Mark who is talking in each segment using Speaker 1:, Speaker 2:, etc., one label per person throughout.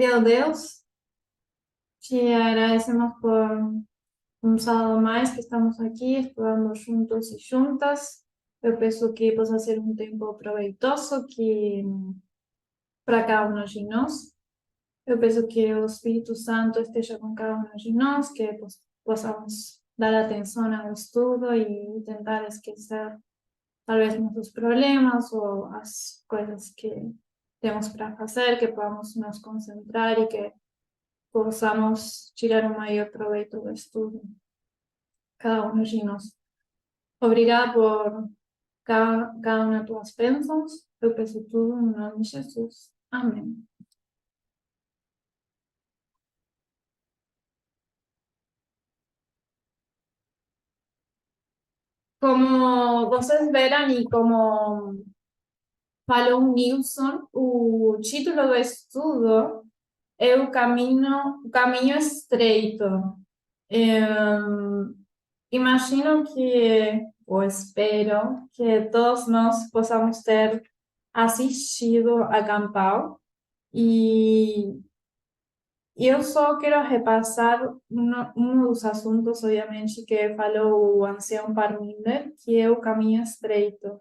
Speaker 1: Meu Deus, te agradecemos por um sábado mais que estamos aqui estudando juntos e juntas. Eu peço que possa ser um tempo proveitoso que para cada um de nós. Eu peço que o Espírito Santo esteja com cada um de nós, que possamos dar atenção ao estudo e tentar esquecer talvez nossos problemas ou as coisas que temos para fazer, que podamos nos concentrar e que possamos tirar o maior proveito do estudo, cada um de nós. Obrigada por cada uma das tuas bênçãos. Eu peço tudo no nome de Jesus. Amém. Como vocês verão e como falou o Nilson, o título do estudo é o caminho estreito. Imagino que, ou espero, que todos nós possamos ter assistido a Campal e eu só quero repassar um dos assuntos, obviamente, que falou o ancião Parminder, que é o caminho estreito.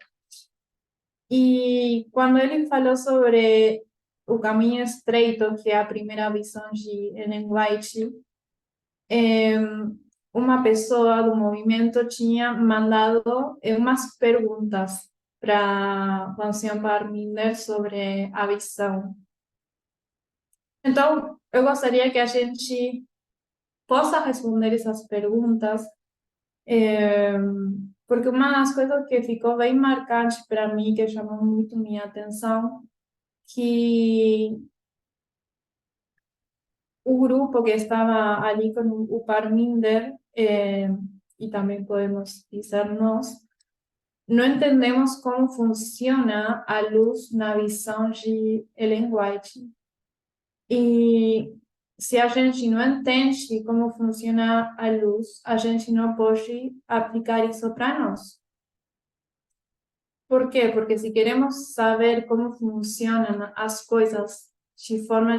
Speaker 1: E quando ele falou sobre o caminho estreito, que é a primeira visão de Ellen White, uma pessoa do movimento tinha mandado umas perguntas para o ancião Parminder sobre a visão. Então, eu gostaria que a gente possa responder essas perguntas, porque uma das coisas que ficou bem marcante para mim, que chamou muito minha atenção, que o grupo que estava ali com o Parminder, e também podemos dizer nós, não entendemos como funciona a luz na visão de Ellen White. E se a gente não entende como funciona a luz, a gente não pode aplicar isso para nós. Por quê? Porque se queremos saber como funcionam as coisas de forma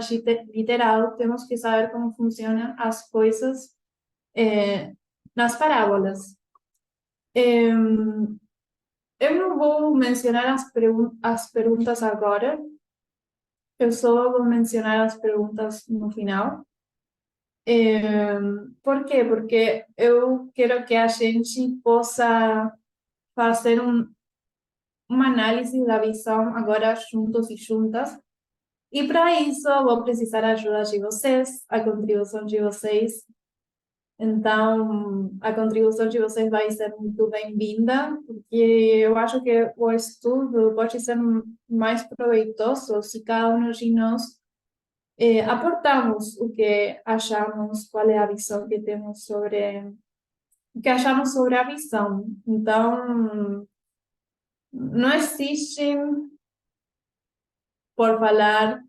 Speaker 1: literal, temos que saber como funcionam as coisas nas parábolas. Eu não vou mencionar as perguntas agora, eu só vou mencionar as perguntas no final. Por quê? Porque eu quero que a gente possa fazer uma análise da visão agora juntos e juntas. E para isso, eu vou precisar da ajuda de vocês, a contribuição de vocês. Então, a contribuição de vocês vai ser muito bem-vinda, porque eu acho que o estudo pode ser mais proveitoso se cada um de nós aportamos o que achamos, qual é a visão que temos sobre, o que achamos sobre a visão. Então, não existe, por falar,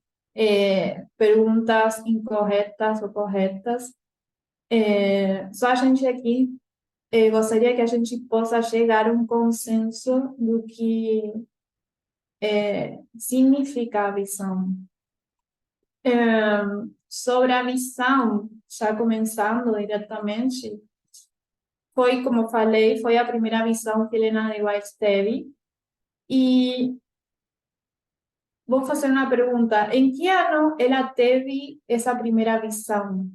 Speaker 1: perguntas incorretas ou corretas. Só a gente aqui gostaria que a gente possa chegar a um consenso do que significa a visão. Sobre a visão, já começando diretamente, foi, como falei, foi a primeira visão que Helena de White teve. E vou fazer uma pergunta: em que ano ela teve essa primeira visão?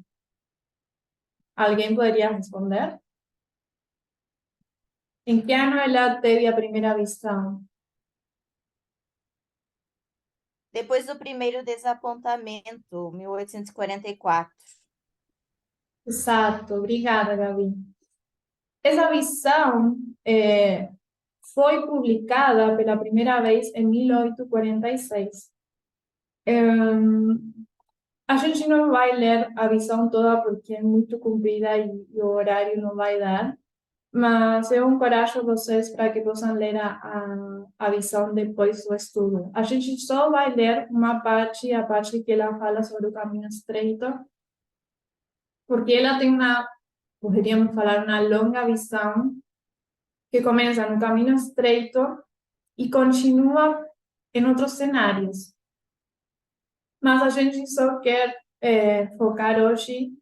Speaker 1: Alguém poderia responder? Em que ano ela teve a primeira visão?
Speaker 2: Depois do primeiro desapontamento, 1844.
Speaker 1: Exato, obrigada, Gabi. Essa visão foi publicada pela primeira vez em 1846. A gente não vai ler a visão toda porque é muito comprida e o horário não vai dar, mas eu encorajo vocês para que possam ler a visão depois do estudo. A gente só vai ler uma parte, a parte que ela fala sobre o caminho estreito, porque ela tem poderíamos falar, uma longa visão que começa no caminho estreito e continua em outros cenários. Mas a gente só quer focar hoje,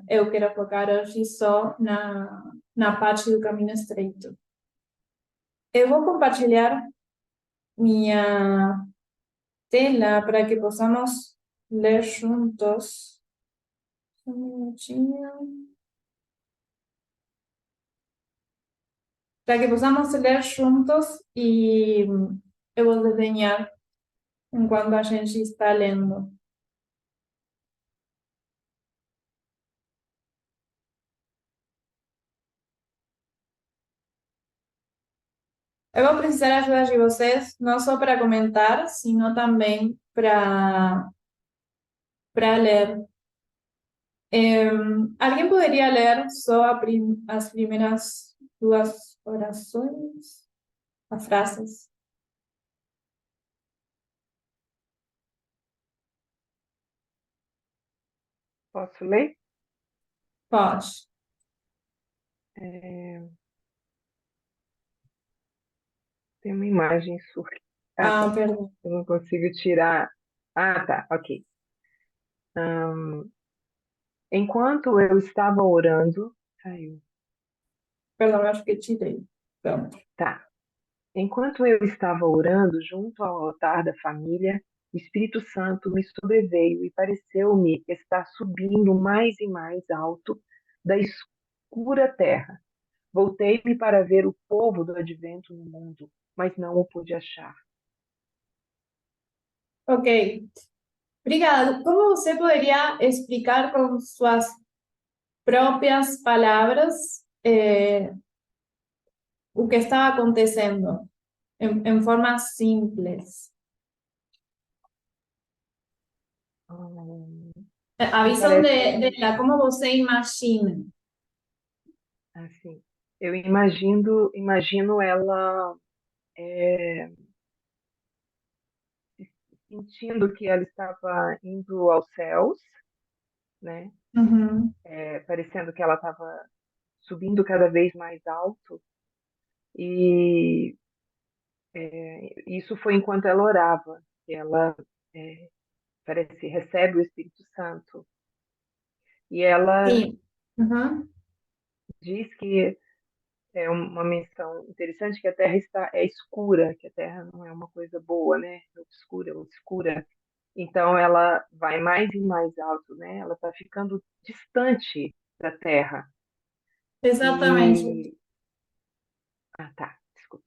Speaker 1: eu quero focar hoje só na parte do caminho estreito. Eu vou compartilhar minha tela para que possamos ler juntos. Um minutinho. Para que possamos ler juntos e eu vou desenhar enquanto a gente está lendo. Eu vou precisar da ajuda de vocês, não só para comentar, sino também para ler. ¿Alguien podría leer só as primeiras duas orações, as frases?
Speaker 3: Posso ler?
Speaker 1: Pode.
Speaker 3: Tem uma imagem surda.
Speaker 1: Ah,
Speaker 3: Tá.
Speaker 1: perdão.
Speaker 3: Eu não consigo tirar. Ah, tá, ok. Enquanto eu estava orando, saiu.
Speaker 1: Perdão, acho que tirei. Pronto.
Speaker 3: Tá. Enquanto eu estava orando junto ao altar da família, o Espírito Santo me sobreveio e pareceu-me estar subindo mais e mais alto da escura terra. Voltei-me para ver o povo do advento no mundo, mas não o pude achar.
Speaker 1: Ok. Obrigada. Como você poderia explicar com suas próprias palavras o que estava acontecendo em forma simples?
Speaker 3: Hum,
Speaker 1: A
Speaker 3: Me
Speaker 1: visão
Speaker 3: parece
Speaker 1: dela, como você imagina.
Speaker 3: assim. Eu imagino ela sentindo que ela estava indo aos céus, né?
Speaker 1: Uhum.
Speaker 3: Parecendo que ela estava subindo cada vez mais alto. E isso foi enquanto ela orava, que ela parece recebe o Espírito Santo. E ela
Speaker 1: Sim. Uhum.
Speaker 3: diz que é uma menção interessante que a Terra é escura, que a Terra não é uma coisa boa, né? É obscura, obscura. Então ela vai mais e mais alto, né? Ela está ficando distante da Terra.
Speaker 1: Exatamente.
Speaker 3: E tá, desculpa.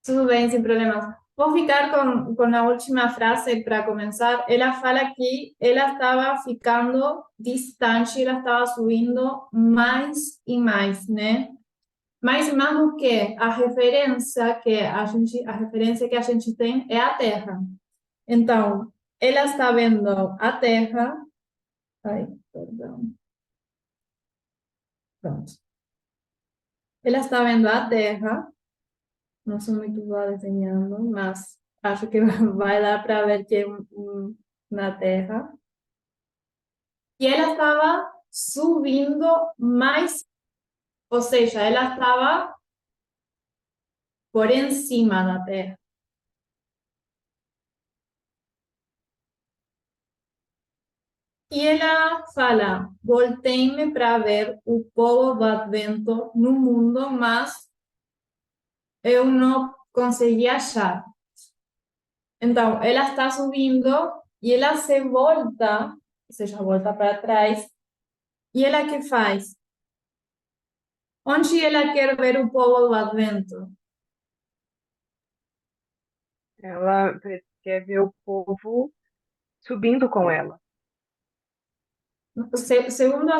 Speaker 1: Tudo bem, sem problemas. Vou ficar com a última frase para começar. Ela fala que ela estava ficando distante, ela estava subindo mais e mais, né? Mais e mais do que a referência que a gente tem é a Terra. Então, ela está vendo a Terra. Ai, perdão. Pronto. Ela está vendo a Terra. Não sou muito boa desenhando, mas acho que vai dar para ver que é na Terra. E ela estava subindo mais, ou seja, ela estava por encima da Terra. E ela fala: voltei-me para ver o povo do Advento no mundo, mas eu não consegui achar. Então, ela está subindo e ela se volta, ou seja, volta para trás. E ela que faz? Onde ela quer ver o povo do Advento?
Speaker 3: Ela quer ver o povo subindo com ela,
Speaker 1: Segundo a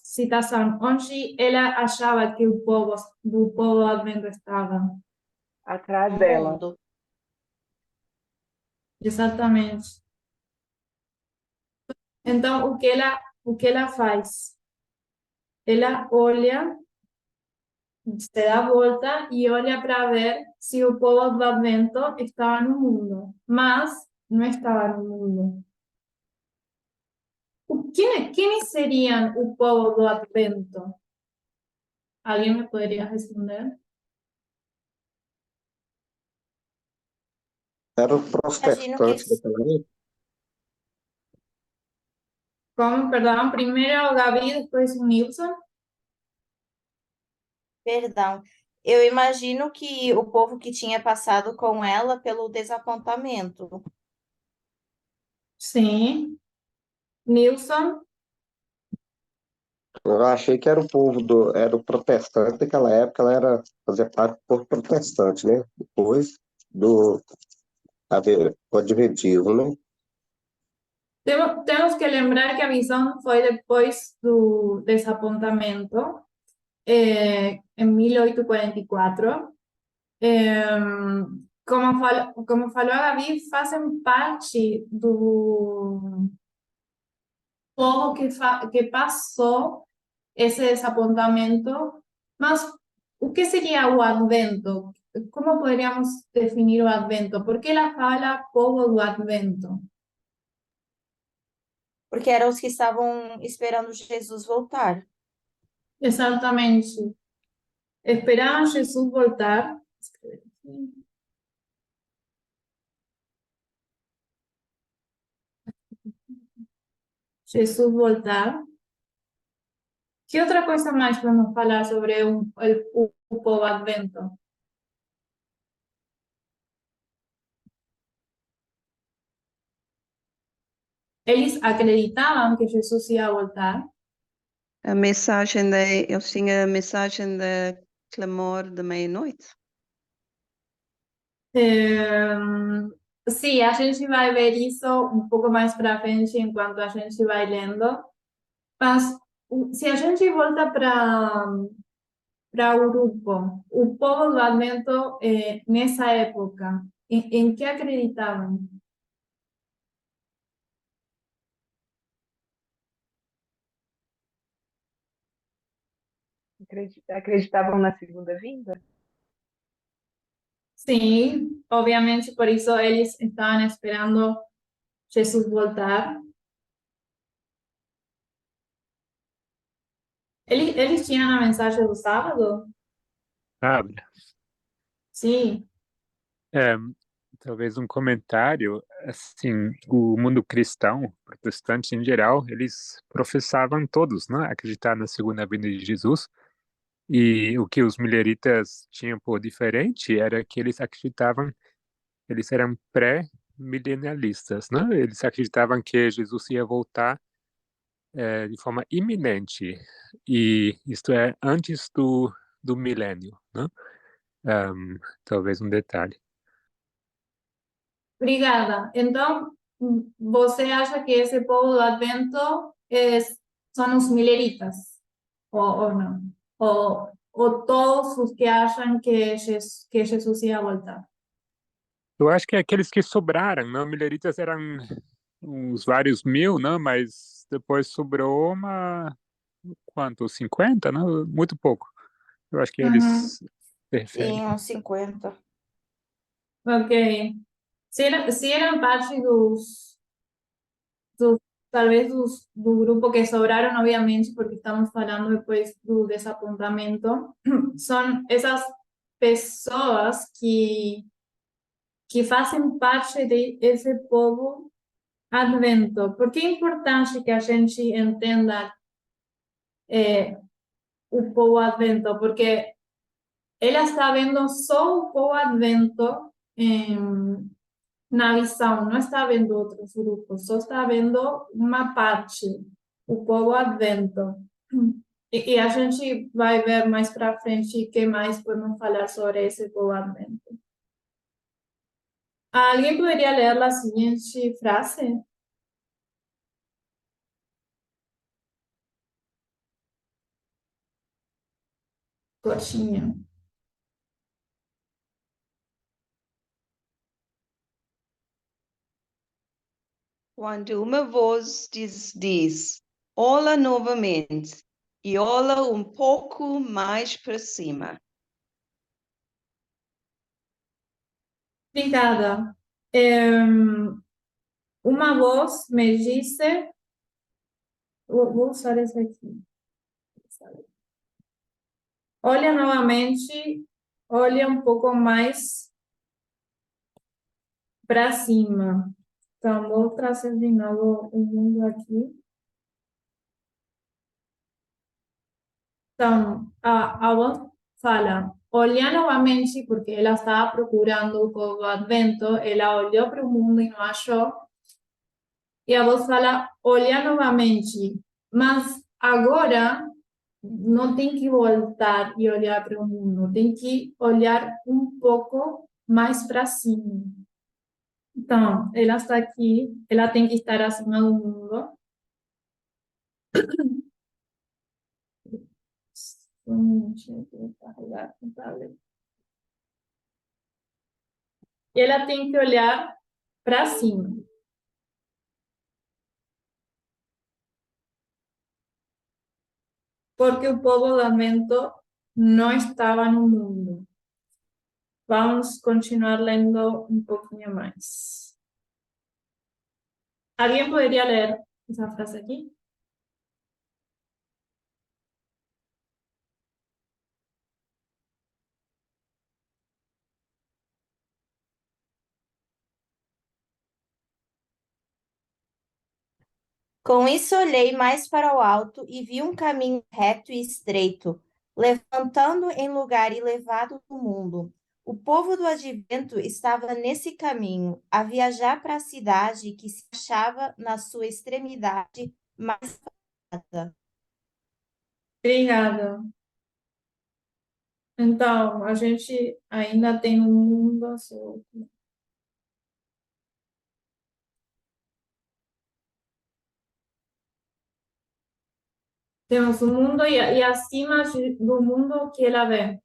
Speaker 1: citação, onde ela achava que do povo do Advento estava?
Speaker 3: atrás
Speaker 2: No
Speaker 3: dela.
Speaker 2: mundo.
Speaker 1: Exatamente. Então, o que ela faz? Ela olha, se dá a volta e olha para ver se o povo do Advento estava no mundo, mas não estava no mundo. Quem seriam o povo do Advento? ¿Alguien me podría responder?
Speaker 4: Eram
Speaker 2: Imagino que
Speaker 4: profetas daquela época.
Speaker 1: Como, perdão, primeiro o Gabi, depois o Nilson.
Speaker 2: Perdão. Eu imagino que o povo que tinha passado com ela pelo desapontamento.
Speaker 1: Sim. Nilson.
Speaker 4: Eu achei que era o povo era o protestante daquela época, ela fazia parte do povo protestante, né? Depois do o adventismo, né?
Speaker 1: Temos que lembrar que a visão foi depois do desapontamento, em 1844. Como falou a Gabi, fazem parte do povo que passou esse desapontamento, mas o que seria o Advento? Como poderíamos definir o Advento? Por que ela fala povo do Advento?
Speaker 2: Porque eram os que estavam esperando Jesus voltar.
Speaker 1: Exatamente. Esperavam Jesus voltar. Jesus voltar. Que outra coisa mais podemos falar sobre o povo Advento? Eles acreditavam que Jesus ia voltar.
Speaker 5: Eles tinham a mensagem de clamor de meia-noite.
Speaker 1: Sim, a gente vai ver isso um pouco mais para frente enquanto a gente vai lendo. Mas se a gente volta para o grupo, o povo do Advento, nessa época, em que acreditavam?
Speaker 3: Acreditavam na segunda vinda?
Speaker 1: Sim, obviamente, por isso eles estavam esperando Jesus voltar. Eles tinham a mensagem do sábado?
Speaker 6: Sabe?
Speaker 1: Sim.
Speaker 6: É, talvez um comentário, assim, o mundo cristão, protestante em geral, eles professavam todos, né, acreditar na segunda vinda de Jesus, e o que os mileritas tinham por diferente era que eles acreditavam, eles eram pré-milenialistas, né, eles acreditavam que Jesus ia voltar de forma iminente, e isto é, antes do milênio, né. Talvez um detalhe.
Speaker 1: Obrigada. Então, você acha que esse povo do Advento são os mileritas? Ou não? Ou todos os que acham que Jesus ia voltar?
Speaker 6: Eu acho que aqueles que sobraram, né? Mileritas eram uns vários mil, né? Mas depois sobrou quanto? 50, né? Muito pouco. Eu acho que
Speaker 1: Uhum.
Speaker 6: eles se referem.
Speaker 2: Sim, uns 50.
Speaker 1: Ok. Se eram parte talvez do grupo que sobraram, obviamente, porque estamos falando depois do desapontamento, são essas pessoas que fazem parte desse povo Advento. Por que é importante que a gente entenda o povo Advento? Porque ela está vendo só o povo Advento na visão, não está vendo outros grupos, só está vendo uma parte, o povo Advento. E a gente vai ver mais para frente o que mais podemos falar sobre esse povo Advento. Alguém poderia ler a seguinte frase? Coxinha.
Speaker 5: Quando uma voz diz, olha novamente, e olha um pouco mais para cima.
Speaker 1: Obrigada. Uma voz me disse, vou usar esse aqui. Olha novamente, olha um pouco mais para cima. Então, vou trazer de novo o mundo aqui. Então, a voz fala, olha novamente, porque ela estava procurando o povo do advento, ela olhou para o mundo e não achou, e a voz fala, olha novamente, mas agora não tem que voltar e olhar para o mundo, tem que olhar um pouco mais para cima. Então, ela está aqui, ela tem que estar acima do mundo. Deixa eu carregar o tablet. E ela tem que olhar para cima. Porque o povo do Advento não estava no mundo. Vamos continuar lendo um pouquinho mais. Alguém poderia ler essa frase aqui?
Speaker 2: Com isso, olhei mais para o alto e vi um caminho reto e estreito, levantando em lugar elevado do mundo. O povo do advento estava nesse caminho, a viajar para a cidade que se achava na sua extremidade mais afastada.
Speaker 1: Obrigada. Então, a gente ainda tem um mundo azul. Temos o mundo e acima do mundo o que ela vê.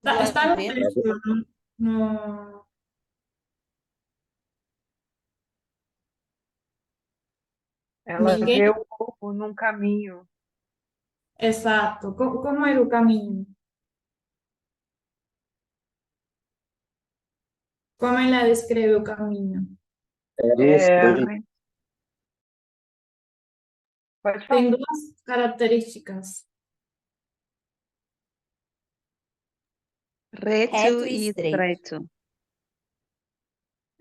Speaker 2: Do
Speaker 1: Está no
Speaker 2: advento,
Speaker 1: texto, no...
Speaker 3: Ela
Speaker 1: Ninguém...
Speaker 3: vê o povo num caminho.
Speaker 1: Exato. Como era o caminho? Como ela descreve o caminho?
Speaker 4: Era
Speaker 3: É,
Speaker 4: estreito.
Speaker 3: pode falar.
Speaker 1: Tem duas características.
Speaker 5: Reto
Speaker 2: reto e
Speaker 5: e
Speaker 2: estreito.
Speaker 5: estreito.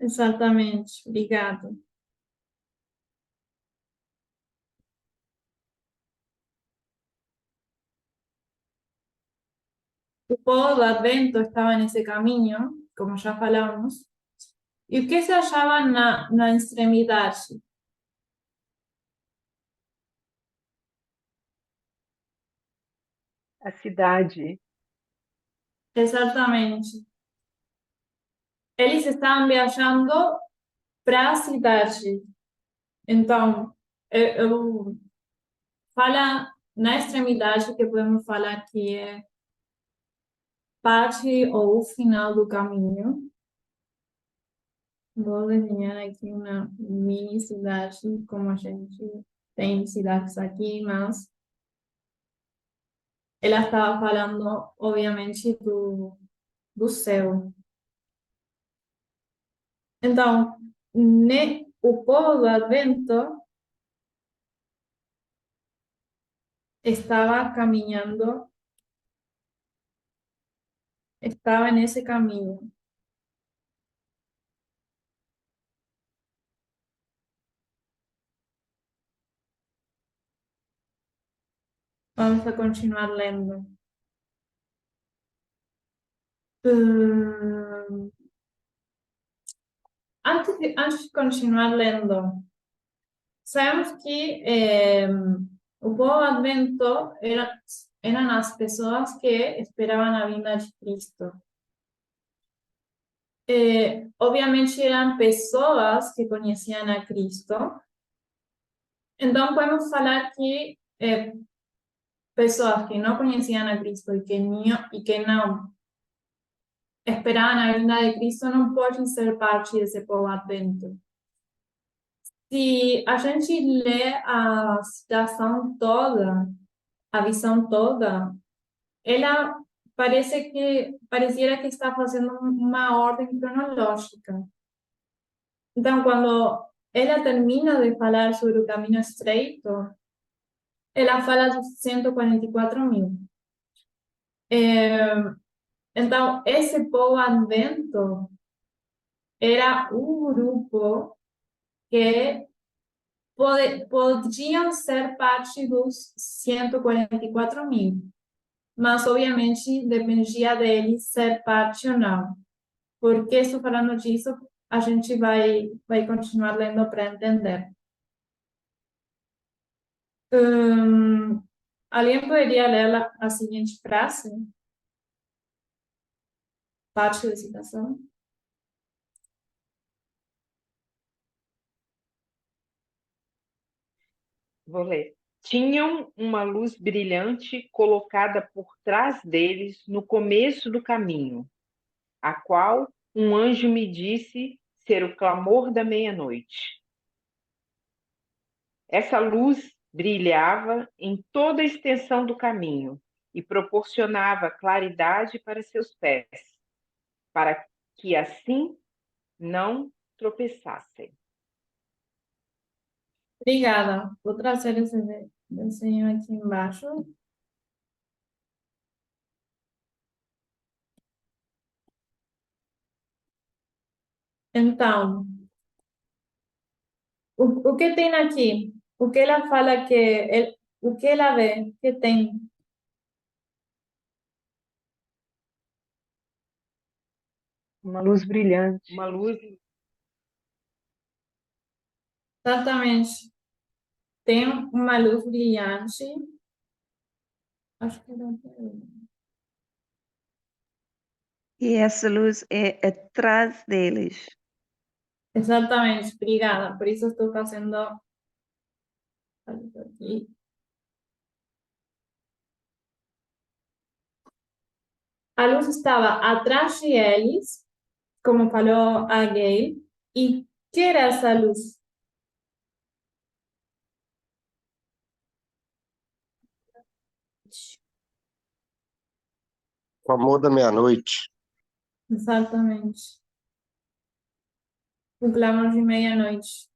Speaker 1: Exatamente. Obrigado. O povo do Advento estava nesse caminho, como já falamos. E o que se achava na extremidade?
Speaker 3: A cidade.
Speaker 1: Exatamente. Eles estavam viajando para a cidade. Então, eu fala na extremidade que podemos falar que é parte ou o final do caminho. Vou desenhar aqui uma mini cidade, como a gente tem cidades aqui, mas ela estava falando, obviamente, do céu. Então, o povo do Advento estava caminhando, estava nesse caminho. Vamos a continuar lendo. Hum, antes de continuar lendo, sabemos que o povo advento eram as pessoas que esperavam a vinda de Cristo. Obviamente eram pessoas que conheciam a Cristo. Então podemos falar que pessoas que não conheciam a Cristo e que não esperavam a vinda de Cristo não podem ser parte desse povo advento. Se a gente lê a citação toda, a visão toda, ela pareciera que está fazendo uma ordem cronológica. Então, quando ela termina de falar sobre o caminho estreito, ela fala dos 144.000. Então, esse povo advento era um grupo que podiam ser parte dos 144.000, mas obviamente dependia deles ser parte ou não. Por que estou falando disso? A gente vai continuar lendo para entender. Alguém poderia ler a seguinte frase? Parte da citação.
Speaker 3: Vou ler. Tinham uma luz brilhante colocada por trás deles no começo do caminho, a qual um anjo me disse ser o clamor da meia-noite. Essa luz brilhava em toda a extensão do caminho e proporcionava claridade para seus pés, para que assim não tropeçassem.
Speaker 1: Obrigada. Vou trazer esse desenho aqui embaixo. Então, o que tem aqui? O que ela fala o que ela vê que tem?
Speaker 3: Uma luz brilhante. Uma luz.
Speaker 1: Exatamente. Tem uma luz brilhante. Acho que não tem.
Speaker 5: E essa luz é atrás deles.
Speaker 1: Exatamente, obrigada. Por isso estou fazendo aqui. A luz estava atrás de eles, como falou a Gayle. E que era essa luz?
Speaker 4: O amor da meia-noite.
Speaker 1: Exatamente. O clamor de meia-noite.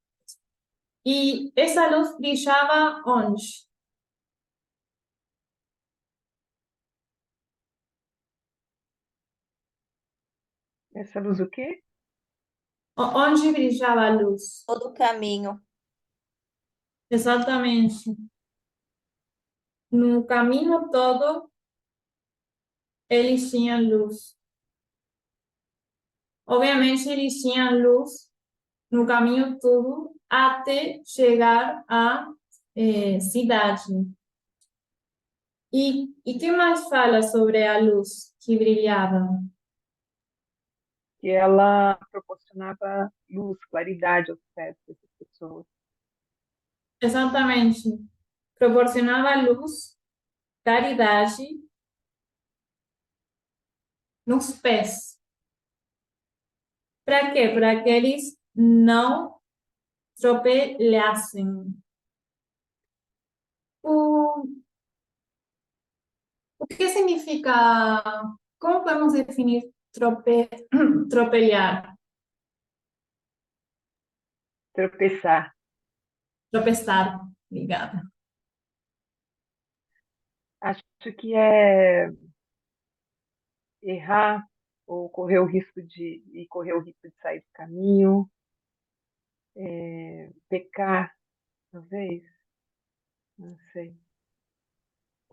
Speaker 1: E essa luz brilhava onde?
Speaker 3: Essa luz o quê?
Speaker 1: Onde brilhava a luz?
Speaker 2: Todo o caminho.
Speaker 1: Exatamente. No caminho todo, eles tinham luz. Obviamente, eles tinham luz no caminho todo até chegar à cidade. E que mais fala sobre a luz que brilhava?
Speaker 3: Que ela proporcionava luz, claridade aos pés dessas pessoas.
Speaker 1: Exatamente. Proporcionava luz, claridade nos pés. Para quê? Para que eles não tropelhassem. O, o que significa? Como podemos definir tropelhar?
Speaker 3: Tropeçar.
Speaker 1: Tropeçar. Obrigada.
Speaker 3: Acho que é errar ou correr o risco de sair do caminho, pecar, talvez, não sei.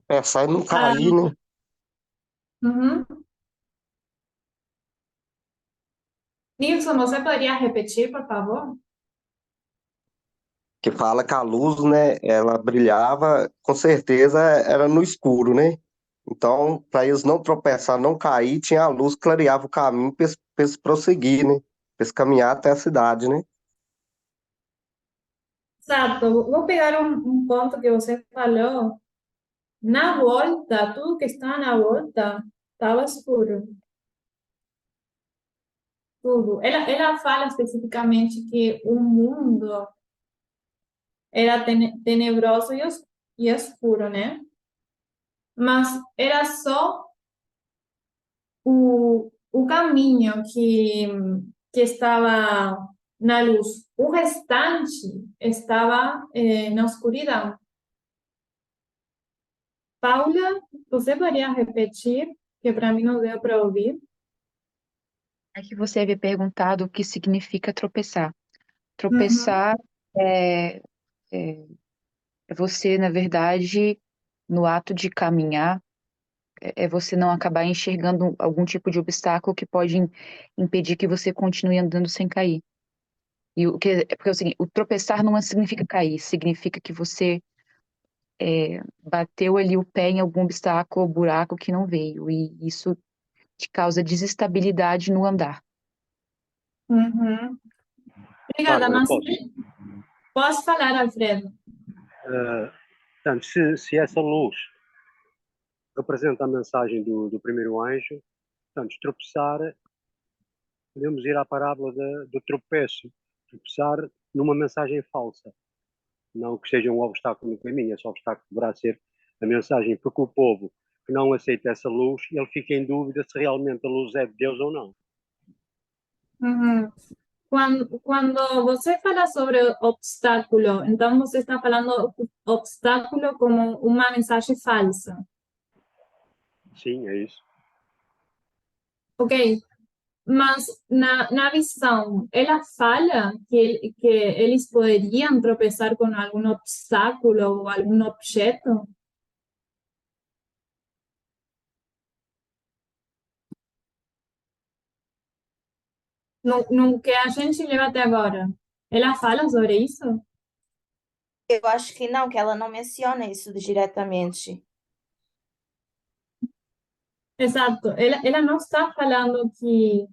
Speaker 4: Pensar e não cair, né?
Speaker 1: Uhum. Nilson, você poderia repetir, por favor?
Speaker 4: Que fala que a luz, né, ela brilhava, com certeza era no escuro, né? Então, para eles não tropeçar, não cair, tinha a luz que clareava o caminho para eles prosseguir, né? Para eles caminhar até a cidade, né?
Speaker 1: Exato. Vou pegar um ponto que você falou. Na volta, tudo que está na volta estava escuro. Tudo. Ela fala especificamente que o mundo era tenebroso e escuro, né? Mas era só o caminho que estava na luz. O restante estava na escuridão. Paula, você poderia repetir, que para mim não deu para ouvir?
Speaker 7: É que você havia perguntado o que significa tropeçar. Tropeçar é, é, é você, na verdade, no ato de caminhar, é você não acabar enxergando algum tipo de obstáculo que pode impedir que você continue andando sem cair. E o que é porque é o seguinte, o tropeçar não significa cair, significa que você bateu ali o pé em algum obstáculo ou buraco que não veio, e isso te causa desestabilidade no andar.
Speaker 1: Uhum. Obrigada,
Speaker 8: Bárbara,
Speaker 1: mas
Speaker 8: posso?
Speaker 1: posso falar, Alfredo?
Speaker 8: Portanto, se essa luz representa a mensagem do primeiro anjo, portanto, tropeçar, podemos ir à parábola do tropeço, tropeçar numa mensagem falsa, não que seja um obstáculo no caminho, esse obstáculo deverá ser a mensagem, porque o povo que não aceita essa luz, ele fica em dúvida se realmente a luz é de Deus ou não.
Speaker 1: Uhum. Quando você fala sobre obstáculo, então você está falando obstáculo como uma mensagem falsa.
Speaker 8: Sim, é isso.
Speaker 1: Ok, mas na visão, ela fala que eles poderiam tropeçar com algum obstáculo ou algum objeto? No que a gente leu até agora, ela fala sobre isso?
Speaker 2: Eu acho que não, que ela não menciona isso diretamente.
Speaker 1: Exato, ela não está falando que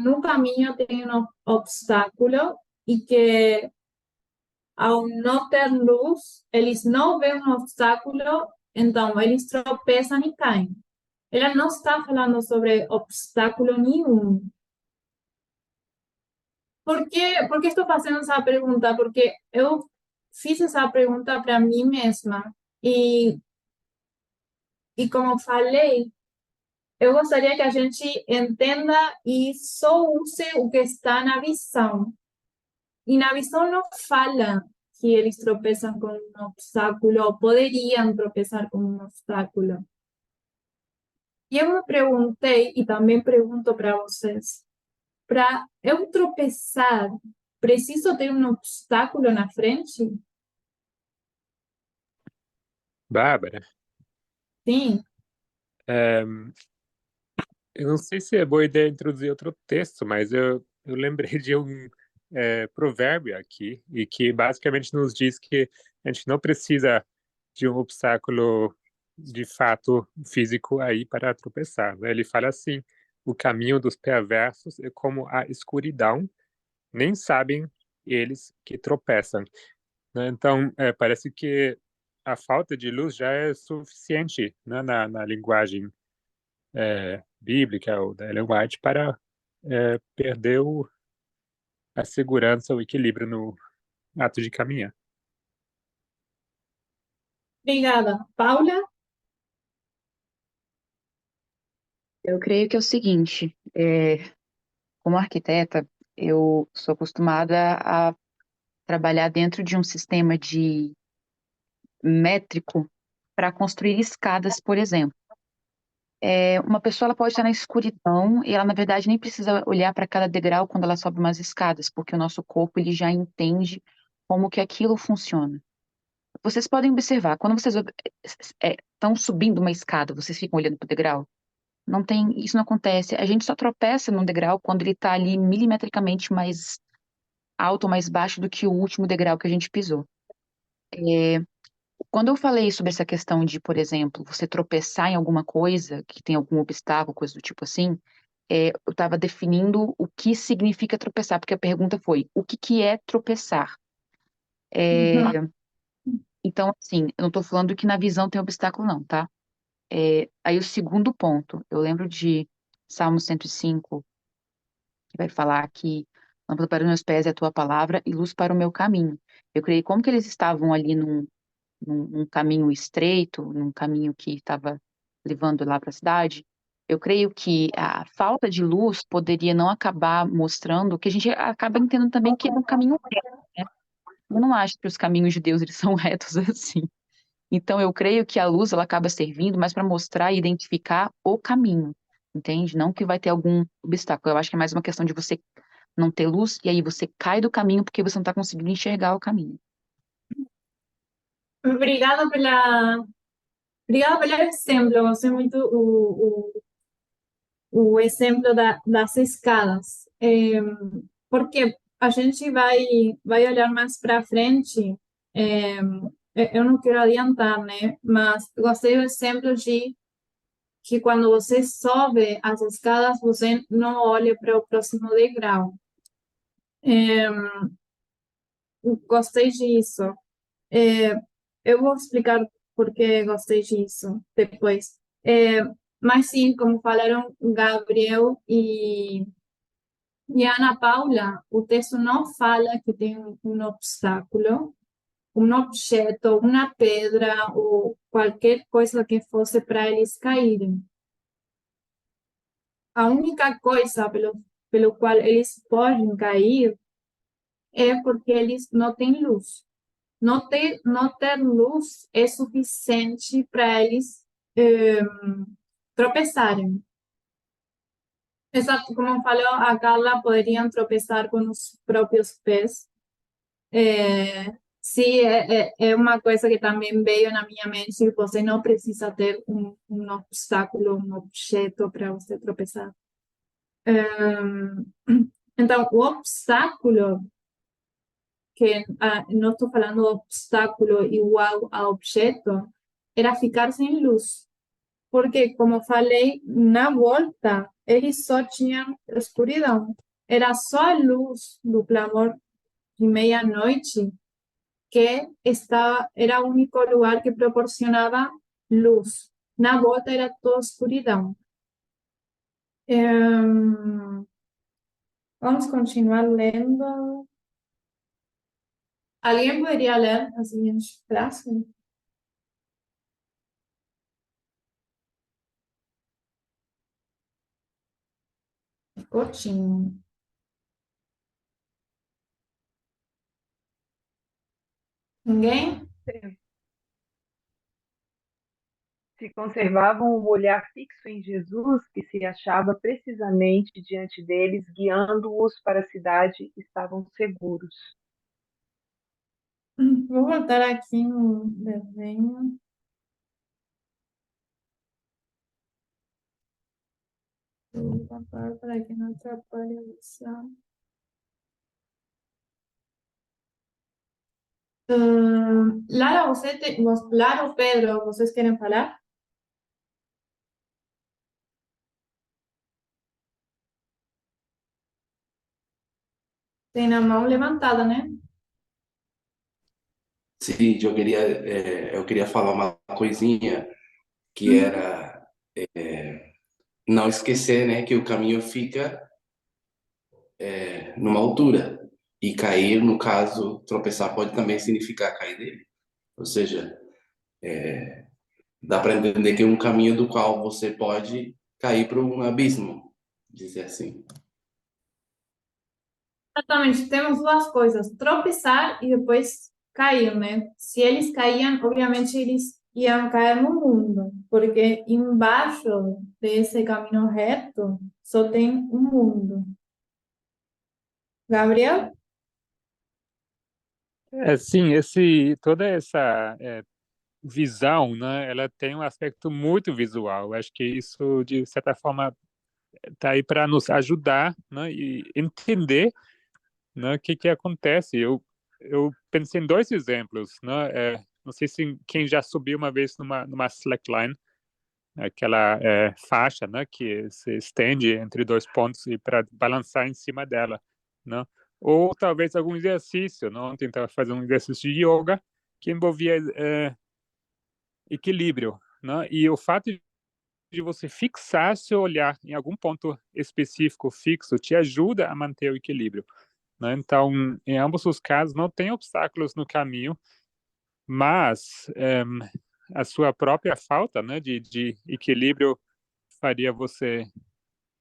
Speaker 1: no caminho tem um obstáculo e que ao não ter luz, eles não veem um obstáculo, então eles tropeçam e caem. Ela não está falando sobre obstáculo nenhum. Por que estou fazendo essa pergunta? Porque eu fiz essa pergunta para mim mesma e como falei, eu gostaria que a gente entenda e só use o que está na visão. E na visão não fala que eles tropeçam com um obstáculo, ou poderiam tropeçar com um obstáculo. E eu me perguntei, e também pergunto para vocês, para eu tropeçar, preciso ter um obstáculo na frente?
Speaker 6: Bárbara,
Speaker 1: Sim.
Speaker 6: eu não sei se é boa ideia introduzir outro texto, mas eu lembrei de um provérbio aqui, e que basicamente nos diz que a gente não precisa de um obstáculo de fato físico aí para tropeçar, né? Ele fala assim: o caminho dos perversos é como a escuridão, nem sabem eles que tropeçam, né? Então, parece que a falta de luz já é suficiente, né, na linguagem bíblica ou da Ellen White para perder a segurança, o equilíbrio no ato de caminhar.
Speaker 1: Obrigada. Paula?
Speaker 7: Eu creio que é o seguinte, como arquiteta, eu sou acostumada a trabalhar dentro de um sistema de métrico para construir escadas, por exemplo. Uma pessoa ela pode estar na escuridão e ela, na verdade, nem precisa olhar para cada degrau quando ela sobe umas escadas, porque o nosso corpo ele já entende como que aquilo funciona. Vocês podem observar, quando vocês estão subindo uma escada, vocês ficam olhando para o degrau? Não tem, isso não acontece. A gente só tropeça num degrau quando ele está ali milimetricamente mais alto ou mais baixo do que o último degrau que a gente pisou. Quando eu falei sobre essa questão de, por exemplo, você tropeçar em alguma coisa, que tem algum obstáculo, coisa do tipo assim, eu estava definindo o que significa tropeçar, porque a pergunta foi, o que que é tropeçar? Então, assim, eu não estou falando que na visão tem obstáculo, não, tá? Aí o segundo ponto, eu lembro de Salmo 105, que vai falar que lâmpada para os meus pés é a tua palavra e luz para o meu caminho. Eu creio como que eles estavam ali num caminho estreito, num caminho que estava levando lá para a cidade, eu creio que a falta de luz poderia não acabar mostrando que a gente acaba entendendo também que é um caminho reto, né? Eu não acho que os caminhos de Deus eles são retos assim. Então eu creio que a luz ela acaba servindo mais para mostrar e identificar o caminho, entende? Não que vai ter algum obstáculo. Eu acho que é mais uma questão de você não ter luz, e aí você cai do caminho porque você não está conseguindo enxergar o caminho.
Speaker 1: Obrigada pelo exemplo. Gostei muito o exemplo das escadas. Porque a gente vai olhar mais para frente. Eu não quero adiantar, né? Mas gostei do exemplo de que quando você sobe as escadas, você não olha para o próximo degrau. Gostei disso. É, eu vou explicar por que gostei disso depois. Mas sim, como falaram Gabriel e Ana Paula, o texto não fala que tem um obstáculo, um objeto, uma pedra ou qualquer coisa que fosse para eles caírem. A única coisa pelo qual eles podem cair é porque eles não têm luz. Não ter luz é suficiente para eles tropeçarem. Exato, como falou a Carla, poderiam tropeçar com os próprios pés. Sim, é uma coisa que também veio na minha mente. Você não precisa ter um obstáculo, um objeto para você tropeçar. Então, o obstáculo, que não estou falando obstáculo igual a objeto, era ficar sem luz. Porque, como falei, na volta, eles só tinham escuridão. Era só a luz do clamor de meia-noite que era o único lugar que proporcionava luz. Na volta era toda escuridão. Vamos continuar lendo. Alguém poderia ler a seguinte frase? Curtinho. Ninguém?
Speaker 3: Se conservavam um olhar fixo em Jesus, que se achava precisamente diante deles, guiando-os para a cidade, estavam seguros.
Speaker 1: Vou voltar aqui no desenho. Vou tapar para que não atrapalhe a visão. Lara, Lara ou Pedro, vocês querem falar? Tem a mão levantada, né?
Speaker 9: Sim, eu queria falar uma coisinha que era não esquecer, né, que o caminho fica numa altura e cair, no caso, tropeçar pode também significar cair dele. Ou seja, dá para entender que é um caminho do qual você pode cair para um abismo, dizer assim.
Speaker 1: Exatamente, temos duas coisas, tropeçar e depois cair, né? Se eles caíam, obviamente eles iam cair no mundo, porque embaixo desse caminho reto só tem um mundo. Gabriel?
Speaker 6: Sim, toda essa visão, né, ela tem um aspecto muito visual. Acho que isso, de certa forma, está aí para nos ajudar, né, e entender, né, o que acontece. Eu pensei em dois exemplos, né, não sei se quem já subiu uma vez numa slackline, aquela faixa, né, que se estende entre dois pontos e para balançar em cima dela, né? Ou talvez algum exercício, né? Ontem estava fazendo um exercício de yoga que envolvia equilíbrio, né? E o fato de você fixar seu olhar em algum ponto específico fixo te ajuda a manter o equilíbrio, né? Então, em ambos os casos, não tem obstáculos no caminho, mas a sua própria falta, né, de equilíbrio faria você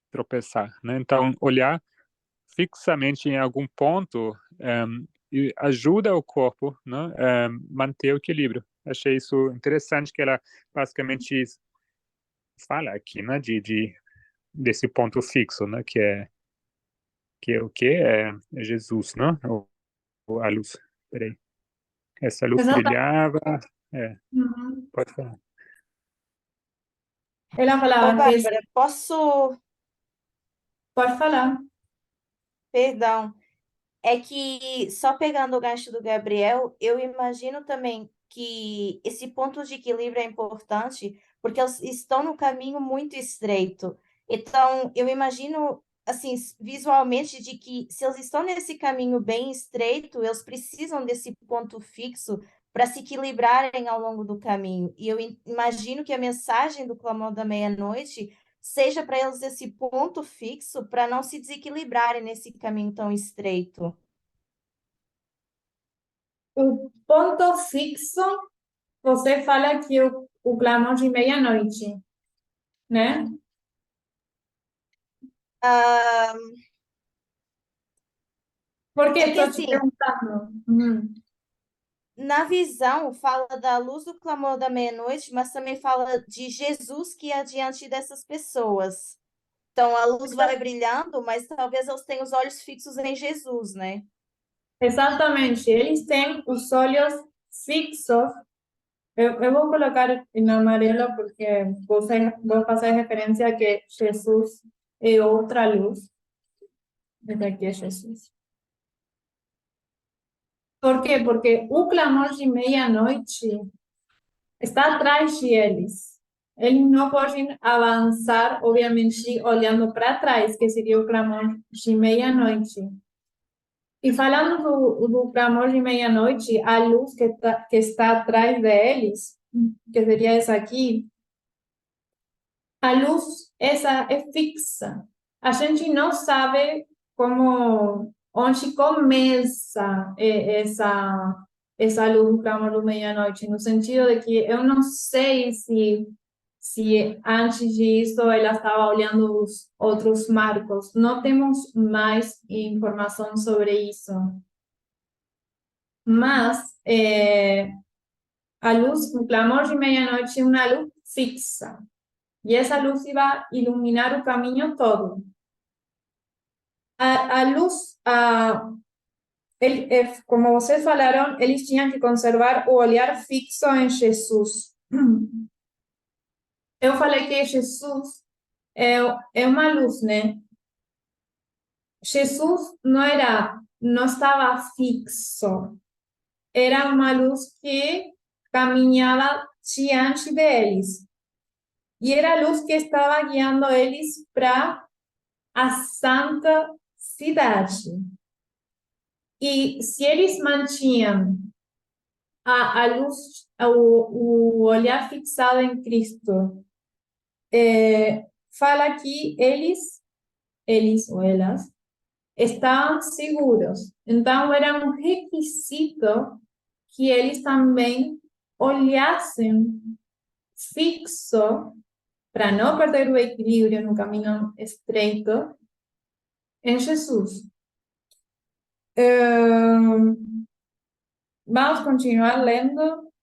Speaker 6: tropeçar, né? Então, olhar fixamente em algum ponto e ajuda o corpo, né, manter o equilíbrio. Achei isso interessante que ela basicamente fala aqui, né, desse ponto fixo, né, Que o que é Jesus, não? Ou a luz. Peraí. Essa luz brilhava. É,
Speaker 1: Uhum.
Speaker 6: pode falar.
Speaker 1: Ela
Speaker 2: Ô,
Speaker 1: falava que...
Speaker 2: Bárbara, posso...
Speaker 1: Pode falar.
Speaker 2: Perdão. É que, só pegando o gancho do Gabriel, eu imagino também que esse ponto de equilíbrio é importante, porque eles estão no caminho muito estreito. Então, eu imagino, assim, visualmente, de que se eles estão nesse caminho bem estreito, eles precisam desse ponto fixo para se equilibrarem ao longo do caminho. E eu imagino que a mensagem do Clamor da Meia-Noite seja para eles esse ponto fixo para não se desequilibrarem nesse caminho tão estreito.
Speaker 1: O ponto fixo, você fala que o clamor de meia-noite, né?
Speaker 2: Ah,
Speaker 1: Por que
Speaker 2: é que
Speaker 1: estou te
Speaker 2: assim,
Speaker 1: perguntando? Uhum.
Speaker 2: na visão, fala da luz do clamor da meia-noite, mas também fala de Jesus que é diante dessas pessoas. Então, a luz vai brilhando, mas talvez eles tenham os olhos fixos em Jesus, né?
Speaker 1: Exatamente, eles têm os olhos fixos. Eu vou colocar em amarelo porque vou fazer referência a que Jesus é outra luz. Esse aqui é Jesus. Por quê? Porque o clamor de meia-noite está atrás de eles. Eles não podem avançar, obviamente, olhando para trás, que seria o clamor de meia-noite. E falando do clamor de meia-noite, a luz que está atrás deles, que seria essa aqui, a luz essa é fixa. A gente não sabe como, onde começa essa luz do clamor da meia-noite, no sentido de que eu não sei se antes disso ela estava olhando os outros marcos. Não temos mais informação sobre isso. Mas a luz, o clamor de meia-noite é uma luz fixa. E essa luz iba iluminar o caminho todo. A luz, como vocês falaram, eles tinham que conservar o olhar fixo em Jesus. Eu falei que Jesus é uma luz, né? Jesus não estava fixo. Era uma luz que caminhava diante deles. E era a luz que estava guiando eles para a santa cidade. E se eles mantinham a luz, o olhar fixado em Cristo, fala que eles ou elas, estavam seguros. Então, era um requisito que eles também olhassem fixo para não perder o equilíbrio no caminho estreito em Jesus. Vamos continuar lendo.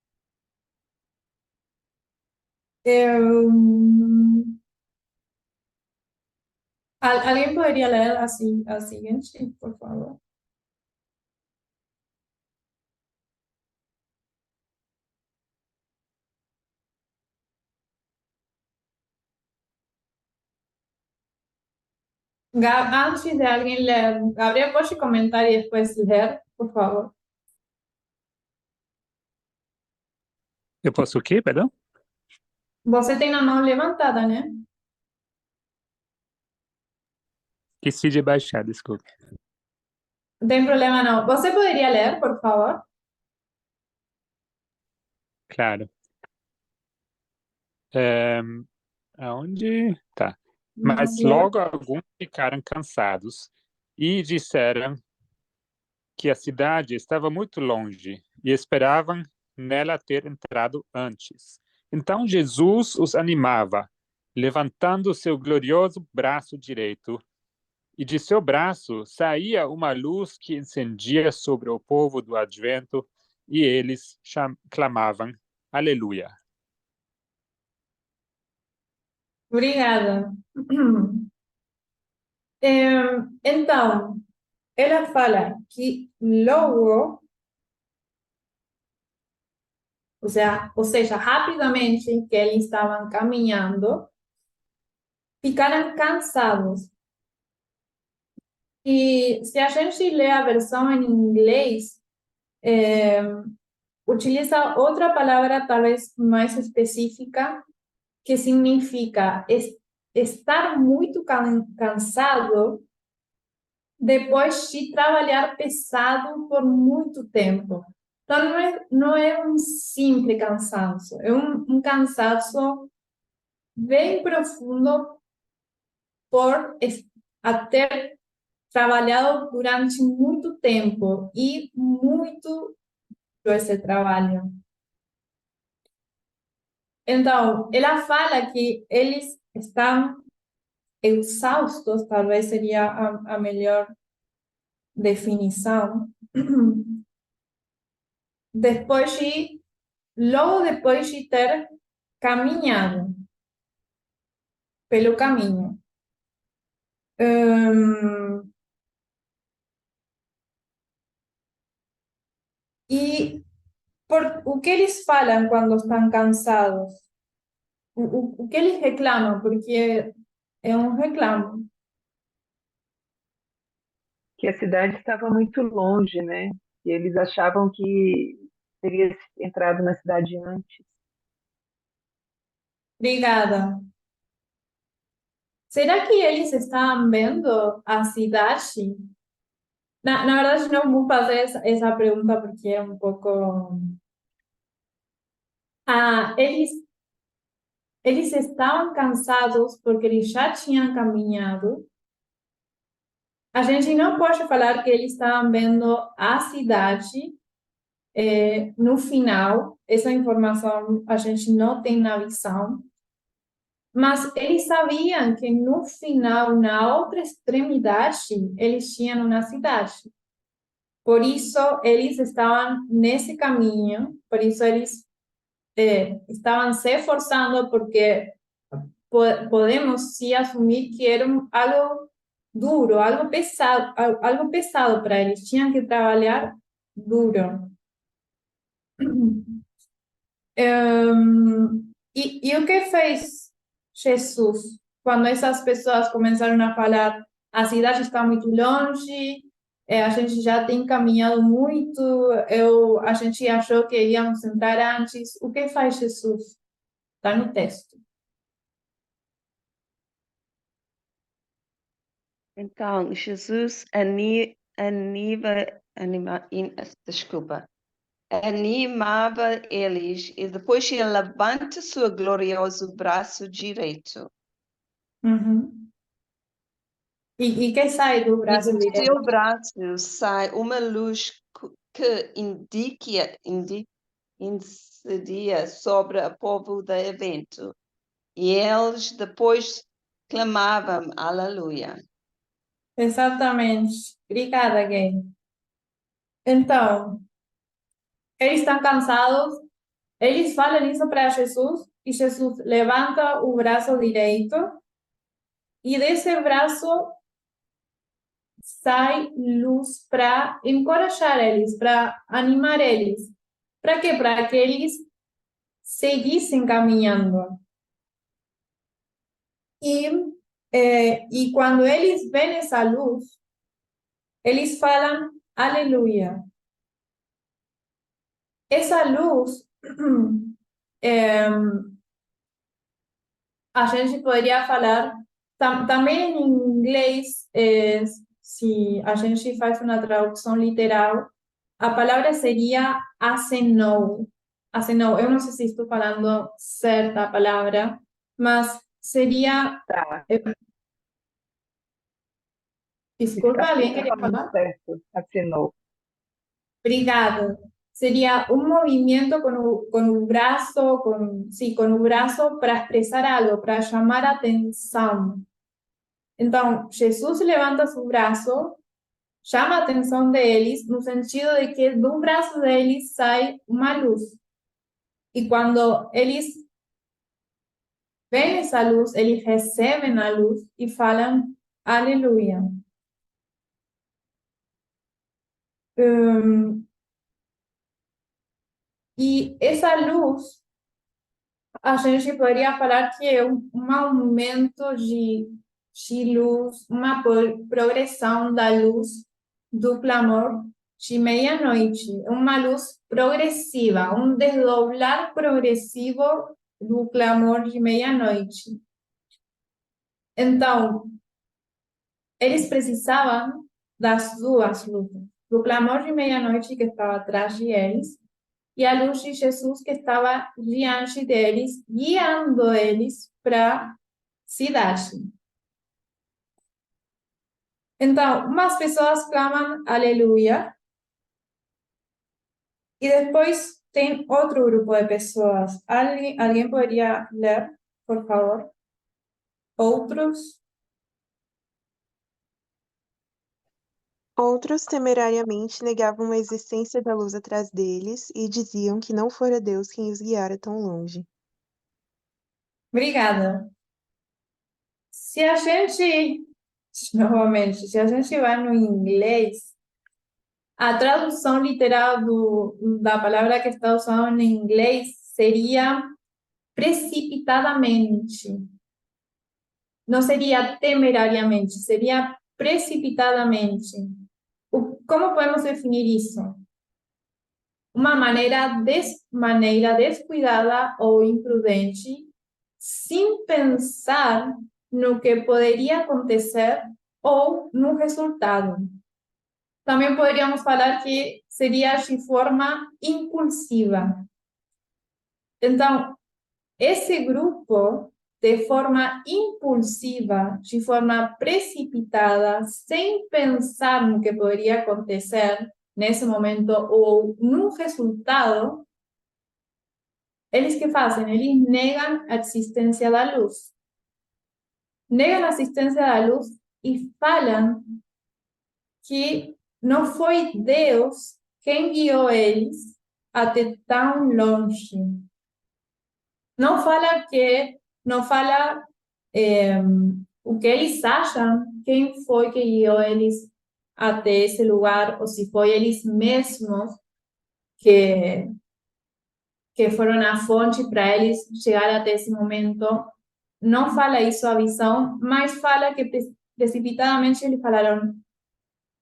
Speaker 1: ¿Alguien podría leer así, a siguiente, por favor? Antes de alguien leer, Gabriel, ¿puedes comentar y después leer, por favor?
Speaker 6: Eu posso o quê, perdão?
Speaker 1: Você tem a mão levantada, né?
Speaker 6: Esqueci de baixar, desculpe.
Speaker 1: Não tem problema, não. Você poderia ler, por favor?
Speaker 6: Claro. Aonde? Tá. Mas logo alguns ficaram cansados e disseram que a cidade estava muito longe e esperavam nela ter entrado antes. Então Jesus os animava, levantando seu glorioso braço direito, e de seu braço saía uma luz que incendia sobre o povo do advento, e eles clamavam: Aleluia.
Speaker 1: Obrigada. Então, ela fala que logo, ou seja, rapidamente que eles estavam caminhando, ficaram cansados. E se a gente lê a versão em inglês, utiliza outra palavra talvez mais específica, que significa estar muito cansado depois de trabalhar pesado por muito tempo. Então, não é um simples cansaço, é um cansaço bem profundo por ter trabalhado durante muito tempo e muito esse trabalho. Então, ela fala que eles estão exaustos, talvez seria a melhor definição, logo depois de ter caminhado pelo caminho. E o que eles falam quando estão cansados? O que eles reclamam? Porque é um reclamo.
Speaker 3: Que a cidade estava muito longe, né? E eles achavam que teria entrado na cidade antes.
Speaker 1: Obrigada. Será que eles estão vendo a cidade? Na verdade, não vou fazer essa pergunta porque é um pouco... eles estavam cansados porque eles já tinham caminhado. A gente não pode falar que eles estavam vendo a cidade no final. Essa informação a gente não tem na visão. Mas eles sabiam que no final, na outra extremidade, eles tinham uma cidade. Por isso, eles estavam nesse caminho, por isso eles estavam se esforçando, porque podemos sim assumir que era algo duro, algo pesado para eles. Tinham que trabalhar duro. E o que fez Jesus quando essas pessoas começaram a falar a cidade está muito longe, a gente já tem caminhado muito, a gente achou que íamos entrar antes. O que faz Jesus? Está no texto.
Speaker 5: Então, Jesus animava eles e depois ele levanta seu glorioso braço direito.
Speaker 1: Uhum. E que sai do braço
Speaker 5: E do
Speaker 1: direito?
Speaker 5: seu braço sai uma luz que incidia sobre o povo do evento. E eles depois clamavam aleluia.
Speaker 1: Exatamente. Obrigada, Gay. Então, eles estão cansados, eles falam isso para Jesus, e Jesus levanta o braço direito, e desse braço sai luz para encorajar eles, para animar eles. Para quê? Para que eles seguissem caminhando. E quando eles veem essa luz, eles falam aleluia. Essa luz, a gente poderia falar também em inglês, se a gente faz uma tradução literal, a palavra seria acenou. Acenou. Eu não sei se estou falando certa a palavra, mas seria...
Speaker 3: Tá.
Speaker 1: Desculpa, alguém queria
Speaker 3: falando
Speaker 1: falar?
Speaker 3: certo, assinou.
Speaker 1: Obrigada. Sería un movimiento con un brazo, con un brazo para expresar algo, para llamar atención. Entonces, Jesús levanta su brazo, llama a atención de ellos, no sentido de que de un brazo de ellos sale una luz. Y cuando ellos ven esa luz, ellos reciben la luz y falan aleluia. Hum, e essa luz, a gente poderia falar que é um aumento de luz, uma progressão da luz do clamor de meia-noite, uma luz progressiva, um desdobrar progressivo do clamor de meia-noite. Então, eles precisavam das duas luzes, do clamor de meia-noite que estava atrás de eles e a luz de Jesus que estava diante deles, guiando eles para a cidade. Então, umas pessoas clamam aleluia, e depois tem outro grupo de pessoas. Alguém poderia ler, por favor? Outros?
Speaker 10: Outros temerariamente negavam a existência da luz atrás deles e diziam que não fora Deus quem os guiara tão longe.
Speaker 1: Obrigada. Se a gente, novamente, se a gente vai no inglês, a tradução literal da palavra que está usando em inglês seria precipitadamente. Não seria temerariamente, seria precipitadamente. Como podemos definir isso? Uma maneira descuidada ou imprudente, sem pensar no que poderia acontecer ou no resultado. Também poderíamos falar que seria de forma impulsiva. Então, esse grupo, de forma impulsiva, de forma precipitada, sem pensar no que poderia acontecer nesse momento ou no resultado, eles que fazem? Eles negam a existência da luz. Negam a existência da luz e falam que não foi Deus quem guiou eles até tão longe. Não fala o que eles acham, quem foi que guiou eles até esse lugar, ou se foi eles mesmos que foram a fonte para eles chegar até esse momento. Não fala isso a visão, mas fala que precipitadamente eles falaram: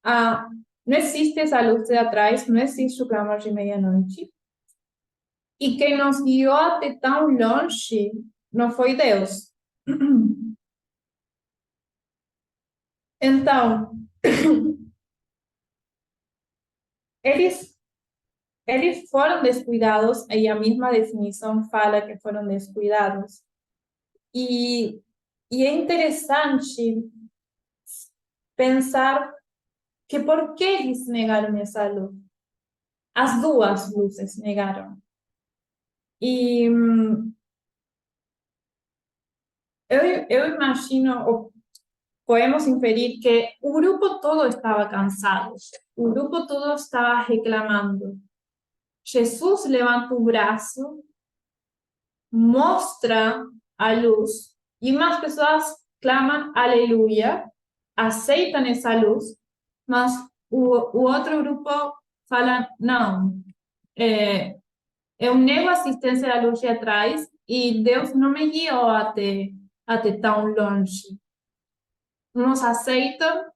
Speaker 1: ah, não existe essa luz de atrás, não existe o clamor de meia-noite. E quem nos guiou até tão longe não foi Deus. Então, eles foram descuidados, e a mesma definição fala que foram descuidados. E é interessante pensar que por que eles negaram essa luz? As duas luzes negaram. E eu imagino, ou podemos inferir que o grupo todo estava cansado, o grupo todo estava reclamando. Jesus levanta o braço, mostra a luz, e umas pessoas clamam aleluia, aceitam essa luz, mas o outro grupo fala, não, eu nego a assistência da luz de atrás e Deus não me guiou até tão longe. Uns aceitam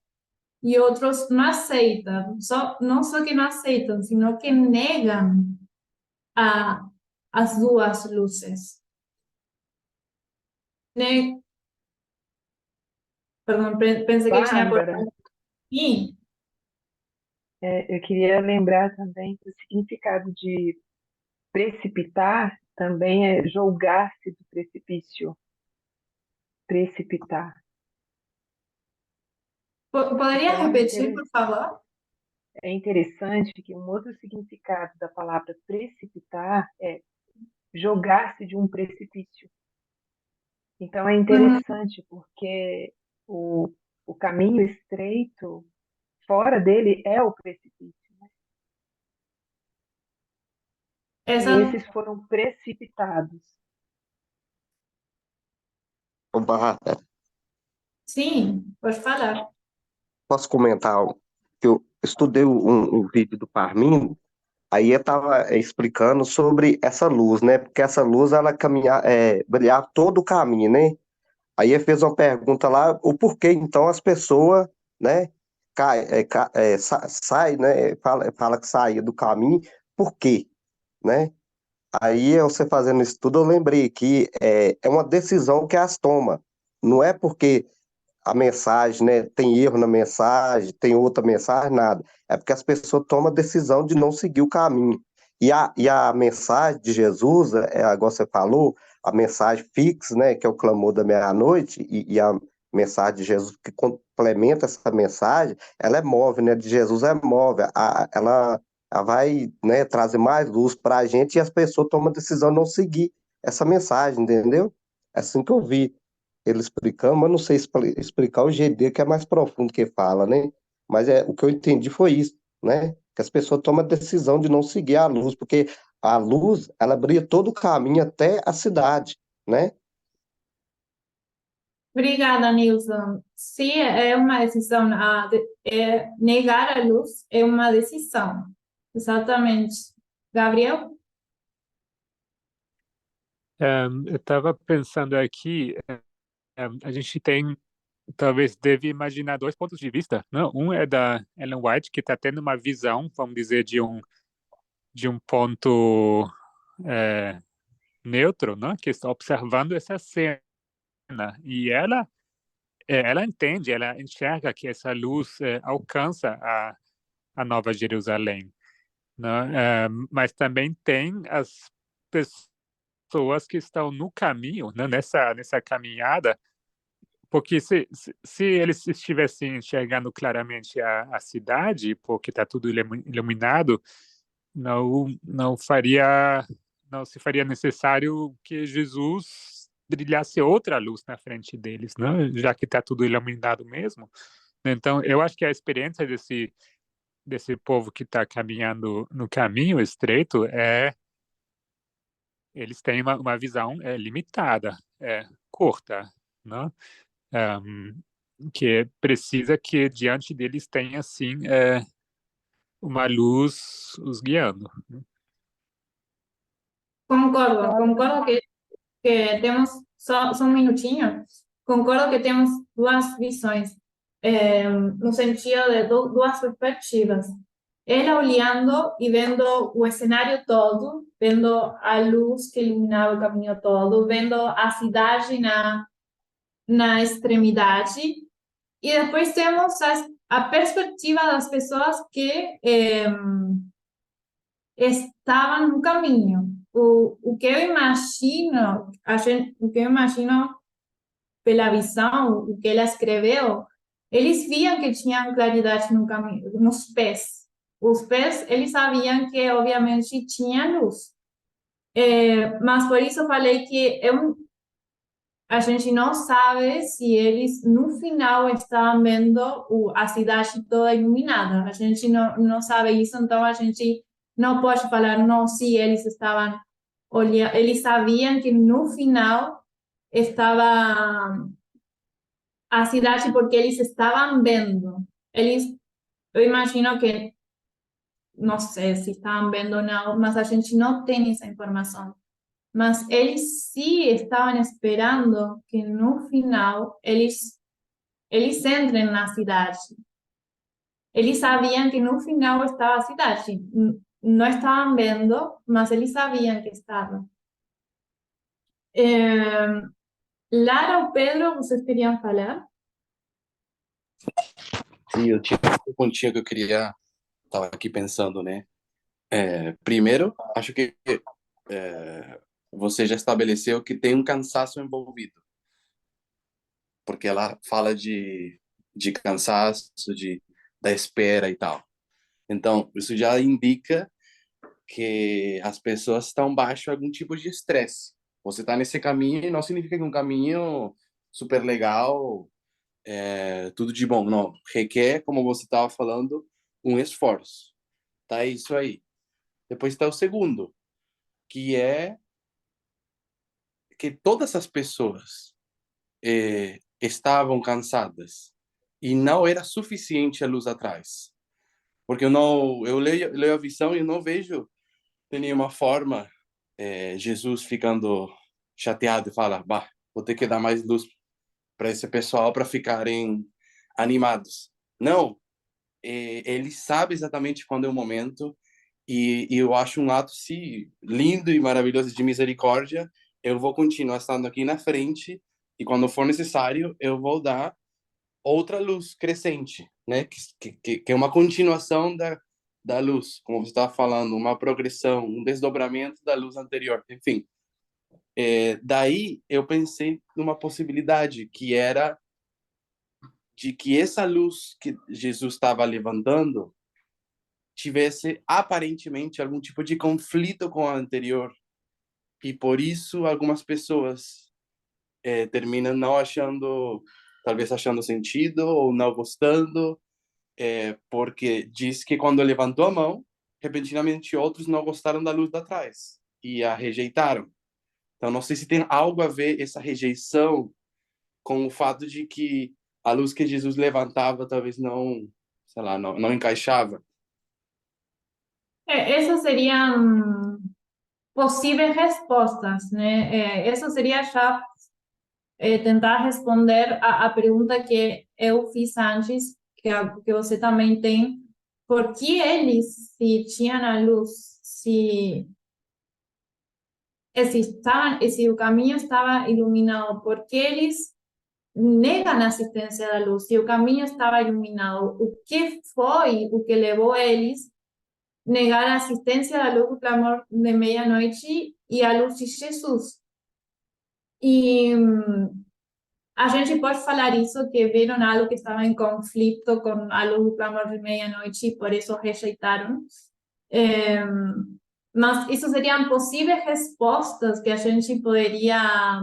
Speaker 1: e outros não aceitam. Não só que não aceitam, sino que negam as duas luzes. Perdão, pensei que tinha
Speaker 3: Bárbara,
Speaker 1: cortado. Sim,
Speaker 3: eu queria lembrar também que o significado de precipitar também é julgar-se do precipício. Precipitar.
Speaker 1: poderia
Speaker 3: Então
Speaker 1: repetir, por favor?
Speaker 3: é interessante que um outro significado da palavra precipitar é jogar-se de um precipício. Então é interessante porque o caminho estreito, fora dele, é o precipício. E
Speaker 1: Essa,
Speaker 3: esses foram precipitados.
Speaker 4: Ô, Bárbara,
Speaker 1: Sim, pode falar.
Speaker 4: Posso comentar que eu estudei um vídeo do Parmin, aí eu estava explicando sobre essa luz, né? Porque essa luz, ela brilhava todo o caminho, né? Aí ele fez uma pergunta lá, o porquê então as pessoas, né, sai, né, fala que saía do caminho, por quê, né? Aí você fazendo isso tudo, eu lembrei que é uma decisão que as toma. Não é porque a mensagem, né, tem erro na mensagem, tem outra mensagem, nada. É porque as pessoas tomam a decisão de não seguir o caminho. E a mensagem de Jesus, agora você falou, a mensagem fixa, né, que é o clamor da meia-noite, e a mensagem de Jesus que complementa essa mensagem, ela é móvel, né, de Jesus é móvel. Ela vai, né, trazer mais luz para a gente e as pessoas tomam a decisão de não seguir essa mensagem, entendeu? É assim que eu vi ele explicando, mas não sei explicar o GD que é mais profundo que fala, né? Mas o que eu entendi foi isso, né? Que as pessoas tomam a decisão de não seguir a luz, porque a luz, ela brilha todo o caminho até a cidade, né?
Speaker 1: Obrigada, Nilson. Sim, é uma decisão. Negar a luz é uma decisão. Exatamente. Gabriel?
Speaker 6: Eu estava pensando aqui, a gente tem, talvez deve imaginar dois pontos de vista, né? Um é da Ellen White, que está tendo uma visão, vamos dizer, de um ponto é, neutro, né? Que está observando essa cena. E ela entende, ela enxerga que essa luz alcança a Nova Jerusalém, né? Mas também tem as pessoas que estão no caminho, né? Nessa caminhada, porque se eles estivessem enxergando claramente a cidade, porque está tudo iluminado, não se faria necessário que Jesus brilhasse outra luz na frente deles, né? Já que está tudo iluminado mesmo. Então, eu acho que a experiência desse povo que está caminhando no caminho estreito eles têm uma visão limitada, curta, né? Que precisa que diante deles tenha assim uma luz os guiando.
Speaker 1: Concordo que temos, só um minutinho, concordo que temos duas visões, no sentido de duas perspectivas. Ela olhando e vendo o cenário todo, vendo a luz que iluminava o caminho todo, vendo a cidade na extremidade, e depois temos a perspectiva das pessoas que estavam no caminho. O que eu imagino, o que eu imagino pela visão, o que ela escreveu, eles viam que tinham claridade no caminho, nos pés. Os pés, eles sabiam que, obviamente, tinha luz. Mas por isso eu falei que a gente não sabe se eles, no final, estavam vendo a cidade toda iluminada. A gente não sabe isso, então a gente não pode falar, não, se eles estavam olhando, eles sabiam que no final estava a cidade porque eles estavam vendo. Eu imagino que, não sei se estavam vendo ou não, mas a gente não tem essa informação. Mas eles sim estavam esperando que no final eles entrem na cidade. Eles sabiam que no final estava a cidade. Não estavam vendo, mas eles sabiam que estava. Lara ou Pedro, vocês queriam falar?
Speaker 9: Sim, eu tinha um pontinho que eu queria, estava aqui pensando, né? Primeiro, acho que você já estabeleceu que tem um cansaço envolvido, porque ela fala de cansaço, da espera e tal. Então, isso já indica que as pessoas estão baixo de algum tipo de estresse. Você está nesse caminho e não significa que é um caminho super legal, tudo de bom. Não, requer, como você estava falando, um esforço. Tá isso aí. Depois está o segundo, que é que todas as pessoas estavam cansadas e não era suficiente a luz atrás. Porque eu leio a visão e não vejo de nenhuma forma Jesus ficando chateado e fala, bah, vou ter que dar mais luz para esse pessoal para ficarem animados. Não, ele sabe exatamente quando é o momento e eu acho um ato lindo e maravilhoso de misericórdia. Eu vou continuar estando aqui na frente e quando for necessário eu vou dar outra luz crescente, né? Que é uma continuação da luz, como você estava falando, uma progressão, um desdobramento da luz anterior. Enfim, daí eu pensei numa possibilidade que era de que essa luz que Jesus estava levantando tivesse aparentemente algum tipo de conflito com a anterior e por isso algumas pessoas terminam não achando, talvez achando sentido ou não gostando, porque diz que quando levantou a mão, repentinamente outros não gostaram da luz da trás e a rejeitaram. Então não sei se tem algo a ver essa rejeição com o fato de que a luz que Jesus levantava talvez não, sei lá, não encaixava.
Speaker 1: Essas seriam possíveis respostas, né? Isso seria já tentar responder a pergunta que eu fiz antes, que você também tem. Por que eles, se tinham a luz, se o caminho estava iluminado, por que eles negam a assistência da luz? Se o caminho estava iluminado, o que foi o que levou eles negar a assistência da luz do clamor de meia-noite e a luz de Jesus? E a gente pode falar isso, que viram algo que estava em conflito com a luz do clamor de meia-noite e por isso rejeitaram. Mas isso seriam possíveis respostas que a gente poderia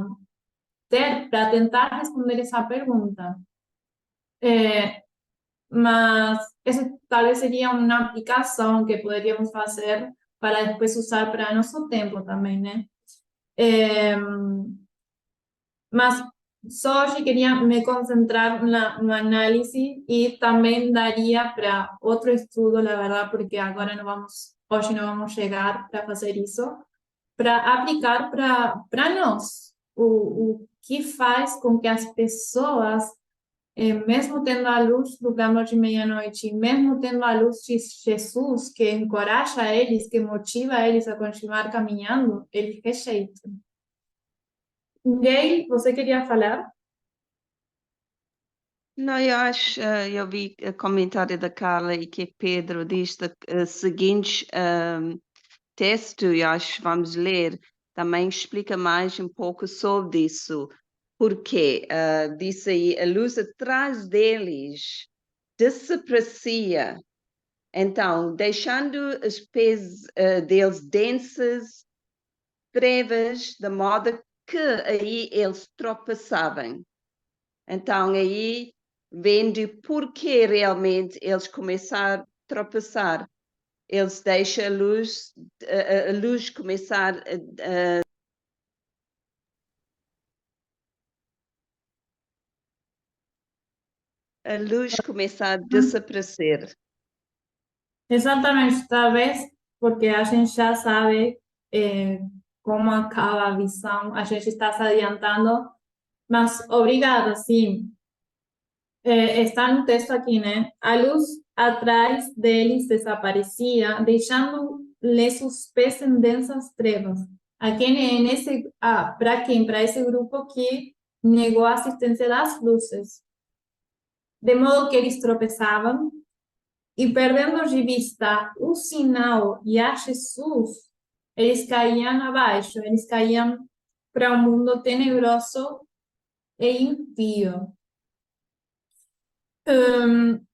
Speaker 1: ter para tentar responder essa pergunta. Mas isso talvez seria uma aplicação que poderíamos fazer para depois usar para nosso tempo também, né? Mas só hoje queria me concentrar no análise e também daria para outro estudo, na verdade, porque agora hoje não vamos chegar para fazer isso, para aplicar para nós o que faz com que as pessoas, mesmo tendo a luz do clamor de meia-noite, mesmo tendo a luz de Jesus, que encoraja eles, que motiva eles a continuar caminhando, eles rejeitam. Gayle, você queria falar?
Speaker 5: Não, eu vi o comentário da Carla e que Pedro diz o seguinte texto, e acho que vamos ler, também explica mais um pouco sobre isso. Porque disse aí, a luz atrás deles desaparecia. Então, deixando os pés deles densas, trevas, de modo que aí eles tropeçavam. Então, aí, vendo por que realmente eles começaram a tropeçar, eles deixam a luz começar a luz começar a desaparecer.
Speaker 1: Exatamente, talvez porque a gente já sabe como acaba a visão, a gente está se adiantando, mas obrigada, sim. Está no texto aqui, né? A luz atrás deles desaparecia, deixando-lhes os pés em densas trevas. Para quem? Para esse grupo que negou a assistência das luzes. De modo que eles tropeçavam e, perdendo de vista o sinal e a Jesus, eles caíam abaixo, eles caíam para um mundo tenebroso e impio.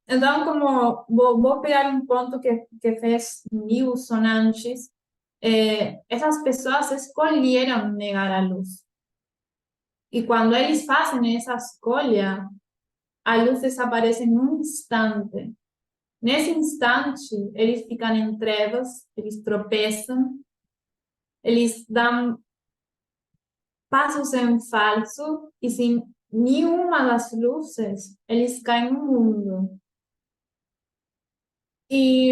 Speaker 1: Então, como vou pegar um ponto que fez Nilson antes, essas pessoas escolheram negar a luz. E quando eles fazem essa escolha, a luz desaparece num instante. Nesse instante, eles ficam em trevas, eles tropeçam, eles dão passos em falso e se nenhuma das luzes, eles caem no mundo. E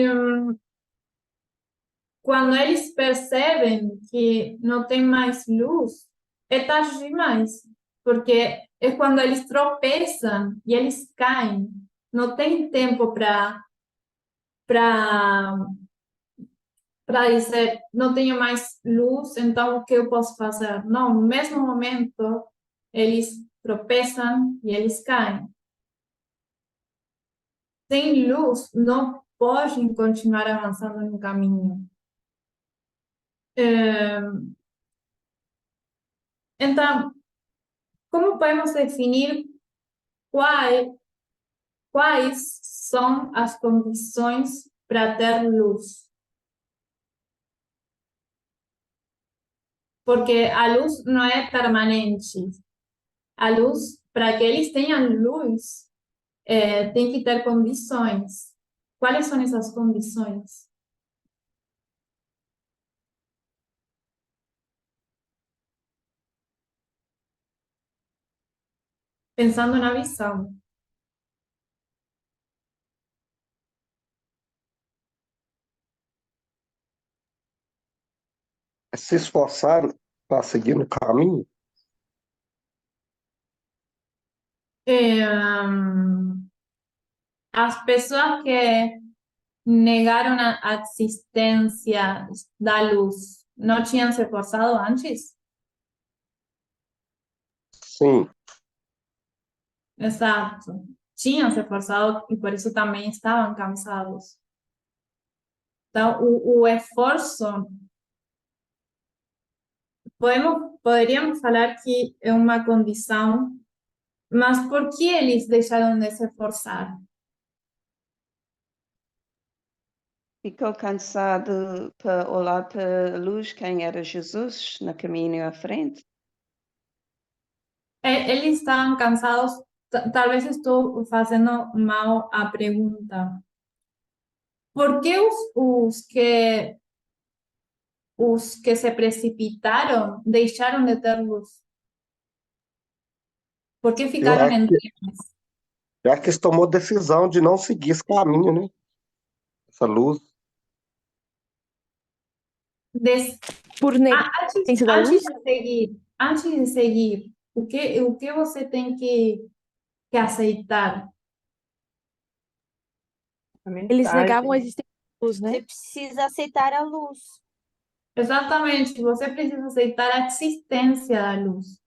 Speaker 1: quando eles percebem que não tem mais luz, é tarde demais, porque é quando eles tropeçam e eles caem. Não tem tempo para para dizer, não tenho mais luz, então o que eu posso fazer? Não, no mesmo momento, eles tropeçam e eles caem. Sem luz, não podem continuar avançando no caminho. Então, como podemos definir quais são as condições para ter luz? Porque a luz não é permanente. A luz, para que eles tenham luz, tem que ter condições. Quais são essas condições? Pensando na visão.
Speaker 4: É se esforçar para seguir no caminho.
Speaker 1: As pessoas que negaram a existência da luz não tinham se esforçado antes?
Speaker 4: Sim,
Speaker 1: Exato. Tinham se esforçado e por isso também estavam cansados. Então, o esforço, poderíamos falar que é uma condição, mas por que eles deixaram de se esforçar?
Speaker 5: Ficou cansado para olhar para a luz, quem era Jesus, no caminho à frente.
Speaker 1: Eles estavam cansados, talvez estou fazendo mal a pergunta. Por que os que se precipitaram deixaram de ter luz? Por que
Speaker 4: eu
Speaker 1: ficaram
Speaker 4: acho
Speaker 1: em
Speaker 4: que,
Speaker 1: trevas?
Speaker 4: eu acho que eles tomou decisão de não seguir esse caminho, né? Essa luz.
Speaker 1: Des-
Speaker 10: Por
Speaker 1: Antes,
Speaker 10: negligência da
Speaker 1: antes
Speaker 10: luz?
Speaker 1: de seguir, antes de seguir, o que você tem que aceitar?
Speaker 3: A
Speaker 10: Eles negavam a
Speaker 3: mensagem.
Speaker 10: existência da luz,
Speaker 2: Você
Speaker 10: né?
Speaker 2: precisa aceitar a luz.
Speaker 1: Exatamente, você precisa aceitar a existência da luz.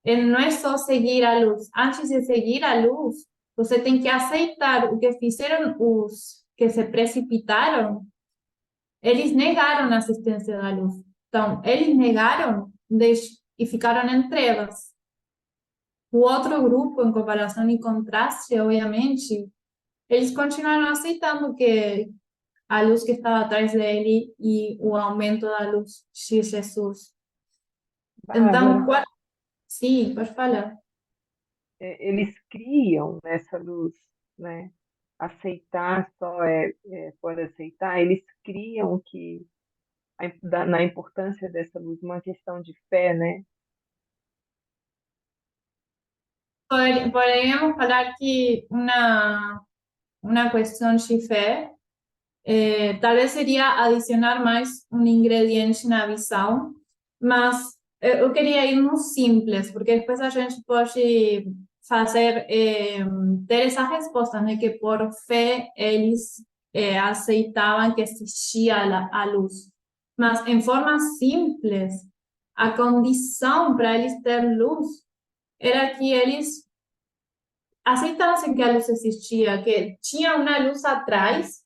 Speaker 1: E não é só seguir a luz. Antes de seguir a luz, você tem que aceitar o que fizeram os que se precipitaram. Eles negaram a existência da luz. Então, eles negaram e ficaram em trevas. O outro grupo, em comparação e contraste, obviamente, eles continuaram aceitando que a luz que estava atrás dele e o aumento da luz de Jesus. Então,
Speaker 3: Bárbara,
Speaker 1: sim, pode falar.
Speaker 3: eles criam nessa luz, né? Aceitar só por aceitar, eles criam que na importância dessa luz, uma questão de fé, né?
Speaker 1: Poderíamos falar que uma questão de fé, talvez seria adicionar mais um ingrediente na visão, mas eu queria ir no simples, porque depois a gente pode fazer, ter essa resposta, né, que por fé eles aceitavam que existia a luz. Mas, em forma simples, a condição para eles ter luz era que eles aceitassem que a luz existia, que tinha uma luz atrás,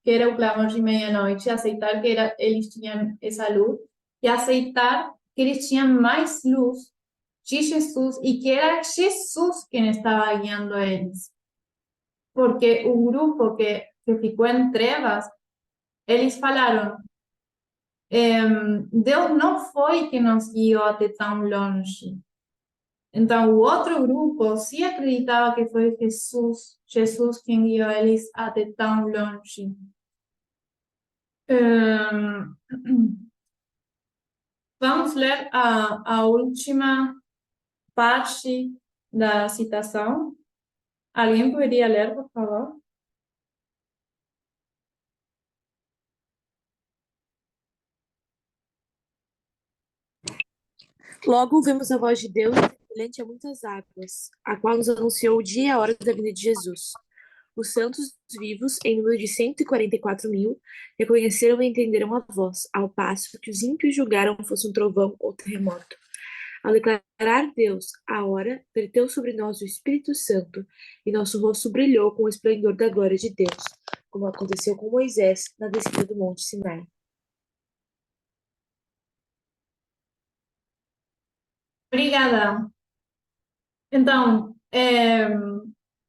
Speaker 1: que era o clamor de meia-noite, aceitar que eles tinham essa luz, e aceitar que eles tinham mais luz de Jesus e que era Jesus quem estava guiando eles. Porque o grupo que ficou em trevas, eles falaram: Deus não foi que nos guiou até tão longe. Então, o outro grupo sim acreditava que foi Jesus quem guiou eles até tão longe. Vamos ler a última parte da citação. Alguém poderia ler, por favor?
Speaker 11: Logo ouvimos a voz de Deus semelhante a muitas águas, a qual nos anunciou o dia e a hora da vinda de Jesus. Os santos vivos, em número de 144.000, reconheceram e entenderam a voz, ao passo que os ímpios julgaram fosse um trovão ou terremoto. Ao declarar Deus a hora, verteu sobre nós o Espírito Santo, e nosso rosto brilhou com o esplendor da glória de Deus, como aconteceu com Moisés na descida do Monte Sinai.
Speaker 1: Obrigada. Então,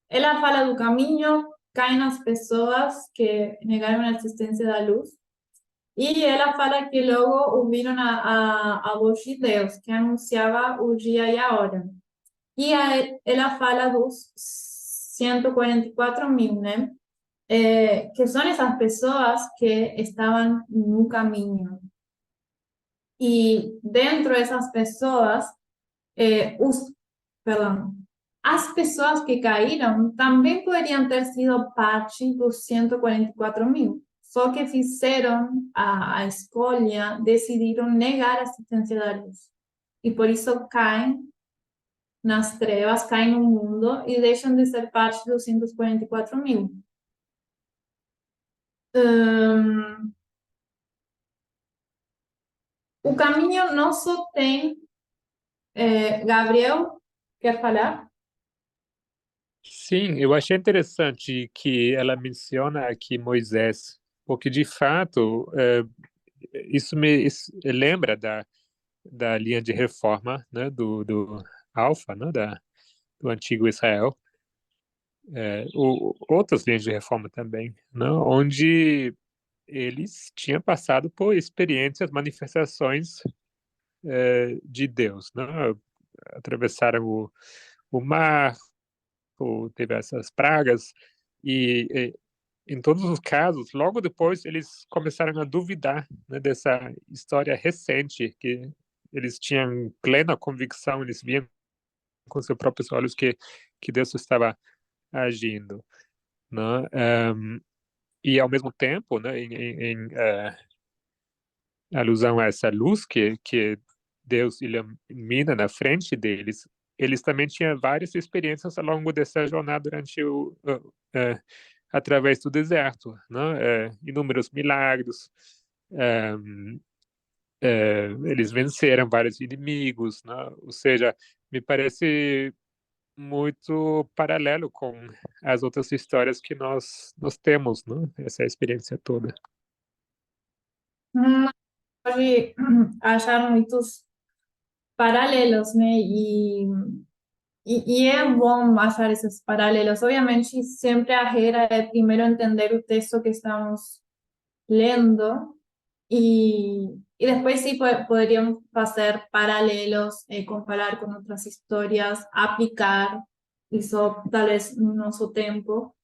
Speaker 1: ela fala do caminho, caem nas pessoas que negaram a existência da luz, e ela fala que logo ouviram a voz de Deus, que anunciava o dia e a hora. E ela fala dos 144.000, né? Que são essas pessoas que estavam no caminho. E dentro dessas pessoas, perdão, as pessoas que caíram também poderiam ter sido parte dos 144.000, só que fizeram a escolha, decidiram negar a existência da luz. E por isso caem nas trevas, caem no mundo e deixam de ser parte dos 144.000. O caminho não só tem... Gabriel, quer falar?
Speaker 6: Sim, eu achei interessante que ela menciona aqui Moisés, porque de fato isso lembra da linha de reforma, né, do Alfa, né, do antigo Israel, outras linhas de reforma também, né, onde eles tinham passado por experiências, manifestações de Deus, né, atravessaram o mar, teve essas pragas, e em todos os casos, logo depois eles começaram a duvidar, né, dessa história recente, que eles tinham plena convicção, eles viam com seus próprios olhos que Deus estava agindo, né? E ao mesmo tempo, né, em alusão a essa luz que Deus ilumina na frente deles, eles também tinham várias experiências ao longo dessa jornada durante através do deserto, né? Inúmeros milagres, eles venceram vários inimigos, né? Ou seja, me parece muito paralelo com as outras histórias que nós temos, né? Essa experiência toda.
Speaker 1: Pode achar muitos paralelos, né? E é bom achar esses paralelos. Obviamente, sempre a regra é primeiro entender o texto que estamos lendo e depois sim poderíamos fazer paralelos, comparar com outras histórias, aplicar isso talvez no nosso tempo.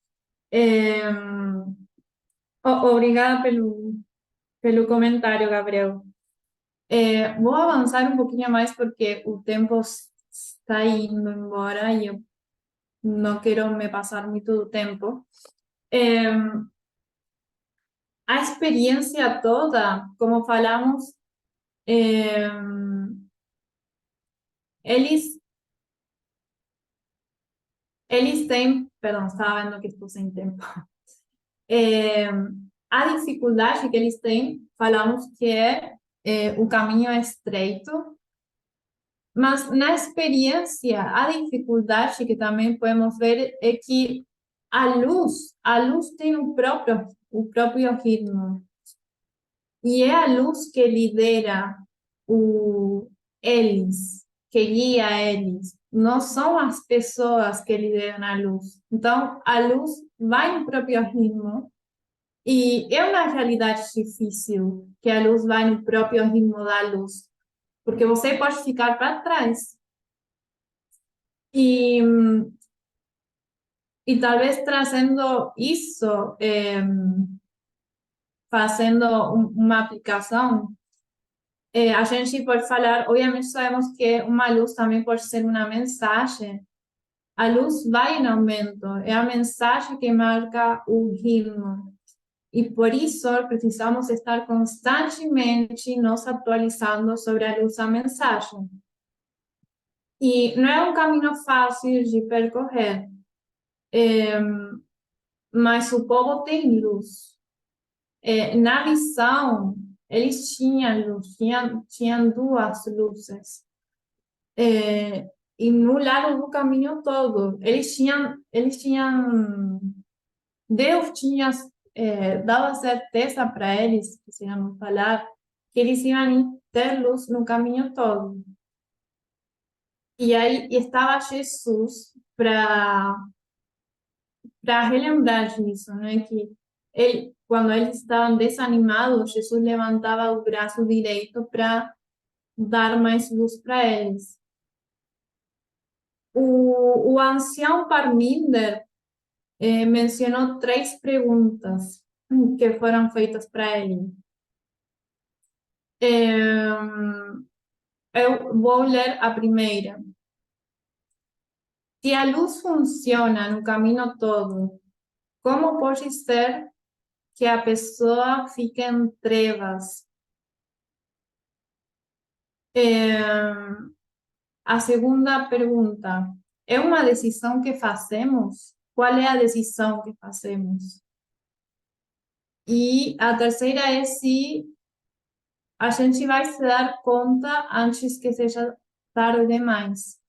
Speaker 1: Obrigada pelo comentário, Gabriel. Vou avançar um pouquinho mais porque o tempo está indo embora e eu não quero me passar muito do tempo. A experiência toda, como falamos, eles têm, perdão, estava vendo que estou sem tempo. A dificuldade que eles têm, falamos que o caminho é estreito, mas na experiência, a dificuldade que também podemos ver é que a luz tem o próprio ritmo. E é a luz que lidera eles, que guia eles. Não são as pessoas que lideram a luz. Então, a luz vai no próprio ritmo. E é uma realidade difícil que a luz vai no próprio ritmo da luz. Porque você pode ficar para trás. E talvez trazendo isso, fazendo uma aplicação, a gente pode falar, obviamente sabemos que uma luz também pode ser uma mensagem, a luz vai em aumento, é a mensagem que marca o ritmo. E por isso precisamos estar constantemente nos atualizando sobre a luz da mensagem. E não é um caminho fácil de percorrer, mas o povo tem luz. Na visão, eles tinham luz, tinham duas luzes. E no lado do caminho todo, Deus tinha dado a certeza para eles, quisemos falar, que eles iam ter luz no caminho todo. E aí estava Jesus para relembrar disso, né? Que quando eles estavam desanimados, Jesus levantava o braço direito para dar mais luz para eles. O ancião Parminder mencionou 3 perguntas que foram feitas para ele. Eu vou ler a primeira. Se a luz funciona no caminho todo, como pode ser que a pessoa fique em trevas? A segunda pergunta, é uma decisão que fazemos? Qual é a decisão que fazemos? E a terceira é se a gente vai se dar conta antes que seja tarde demais.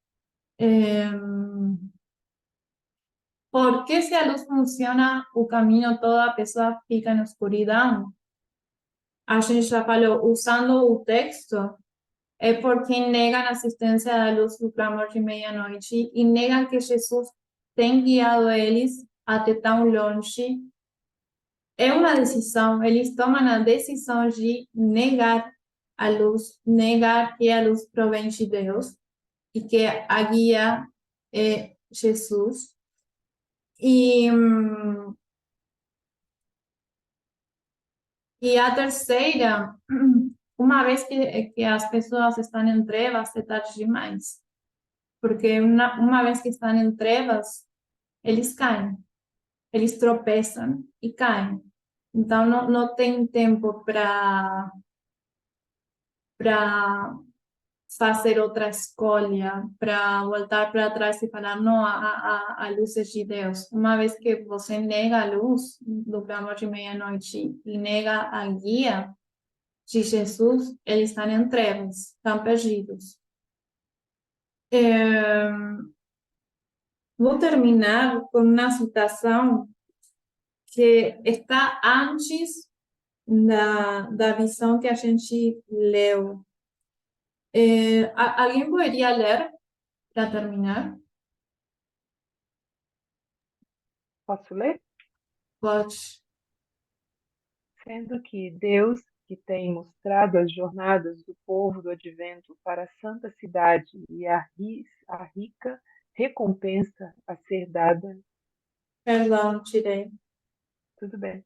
Speaker 1: Porque se a luz funciona o caminho todo, a pessoa fica na escuridão? A gente já falou, usando o texto, é porque negam a assistência da luz do clamor de meia-noite e negam que Jesus tem guiado eles até tão longe. É uma decisão, eles tomam a decisão de negar a luz, negar que a luz provém de Deus e que a guia é Jesus. E a terceira, uma vez que as pessoas estão em trevas, é tarde demais. Porque uma vez que estão em trevas, eles caem, eles tropeçam e caem. Então, não tem tempo para fazer outra escolha, para voltar para trás e falar, não, a luz é de Deus. Uma vez que você nega a luz do clamor de meia-noite e nega a guia de Jesus, eles estão em trevas, estão perdidos. Vou terminar com uma citação que está antes da visão que a gente leu. Alguém poderia ler para terminar?
Speaker 3: Posso ler?
Speaker 1: Pode.
Speaker 3: Sendo que Deus, que tem mostrado as jornadas do povo do advento para a santa cidade e a rica recompensa a ser dada.
Speaker 1: Perdão, tirei.
Speaker 3: Tudo bem.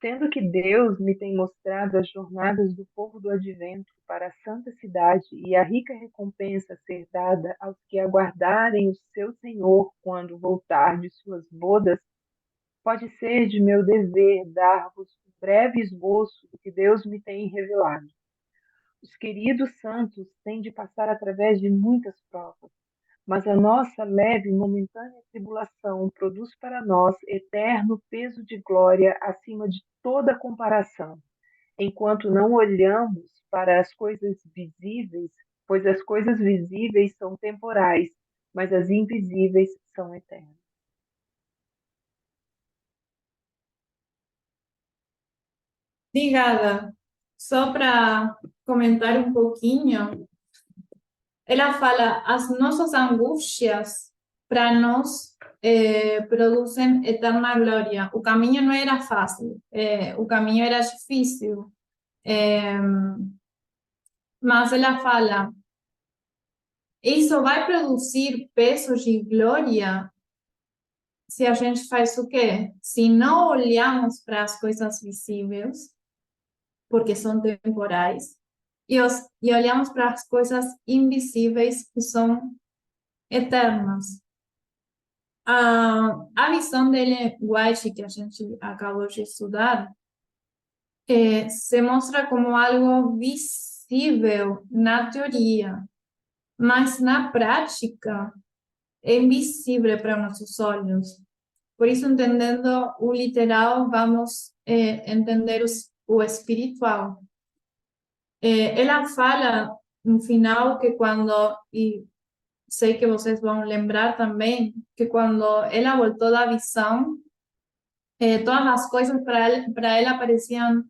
Speaker 3: Sendo que Deus me tem mostrado as jornadas do povo do advento para a santa cidade e a rica recompensa a ser dada aos que aguardarem o seu Senhor quando voltar de suas bodas, pode ser de meu dever dar-vos um breve esboço do que Deus me tem revelado. Os queridos santos têm de passar através de muitas provas, mas a nossa leve e momentânea tribulação produz para nós eterno peso de glória acima de toda comparação, enquanto não olhamos para as coisas visíveis, pois as coisas visíveis são temporais, mas as invisíveis são eternas.
Speaker 1: Obrigada. Só para comentar um pouquinho, ela fala, as nossas angústias para nós produzem eterna glória. O caminho não era fácil, o caminho era difícil, mas ela fala, isso vai produzir peso de glória se a gente faz o quê? Se não olhamos para as coisas visíveis, porque são temporais, e olhamos para as coisas invisíveis que são eternas. A visão dele, White, que a gente acabou de estudar, se mostra como algo visível na teoria, mas na prática é invisível para nossos olhos. Por isso, entendendo o literal, vamos entender o espiritual. Ela fala no final que quando, e sei que vocês vão lembrar também, que quando ela voltou da visão, todas as coisas para ela pareciam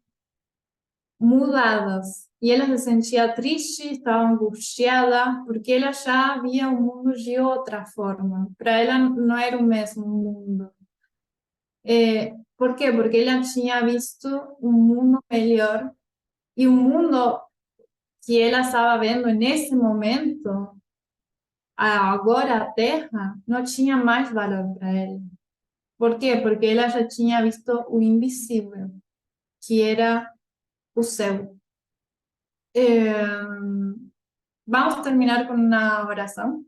Speaker 1: mudadas. E ela se sentia triste, estava angustiada, porque ela já via o mundo de outra forma. Para ela não era o mesmo mundo. Por quê? Porque ela tinha visto um mundo melhor e o mundo que ela estava vendo nesse momento, agora a Terra, não tinha mais valor para ela. Por quê? Porque ela já tinha visto o invisível, que era o céu. Vamos terminar com uma oração.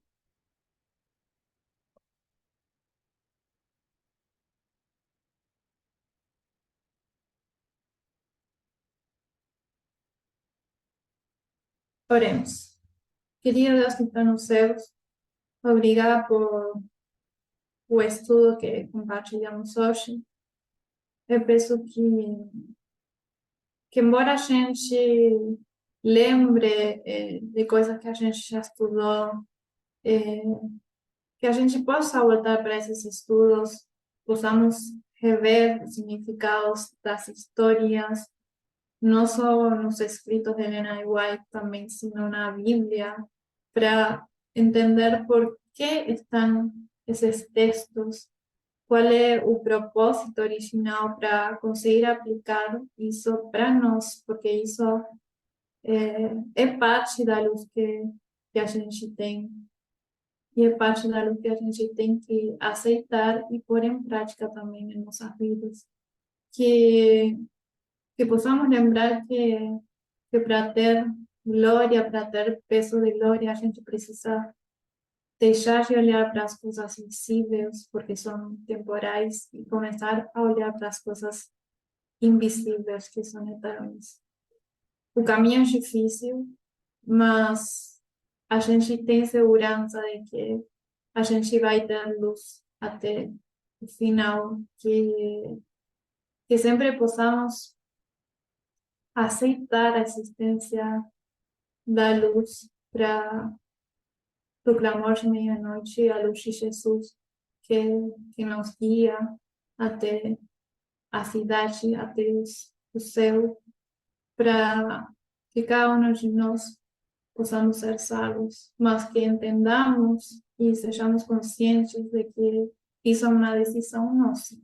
Speaker 1: Oremos. Querido Deus que está nos céus, obrigada por o estudo que compartilhamos hoje. Eu peço que embora a gente lembre de coisas que a gente já estudou, que a gente possa voltar para esses estudos, possamos rever os significados das histórias, não só nos escritos de Ellen G. White, também, sino na Bíblia, para entender por que estão esses textos, qual é o propósito original para conseguir aplicar isso para nós, porque isso é parte da luz que a gente tem, e é parte da luz que a gente tem que aceitar e pôr em prática também em nossas vidas. Que possamos lembrar que para ter glória, para ter peso de glória, a gente precisa deixar de olhar para as coisas visíveis, porque são temporais, e começar a olhar para as coisas invisíveis, que são eternas. O caminho é difícil, mas a gente tem segurança de que a gente vai ter luz até o final, que sempre possamos aceitar a existência da luz para o clamor de meia-noite, a luz de Jesus que nos guia até a cidade, até o céu, para que cada um de nós possamos ser salvos, mas que entendamos e sejamos conscientes de que isso é uma decisão nossa.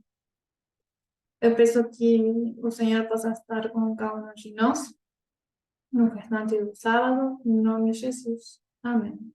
Speaker 1: Eu peço que o Senhor possa estar com cada um de nós no restante do sábado, em nome de Jesus. Amém.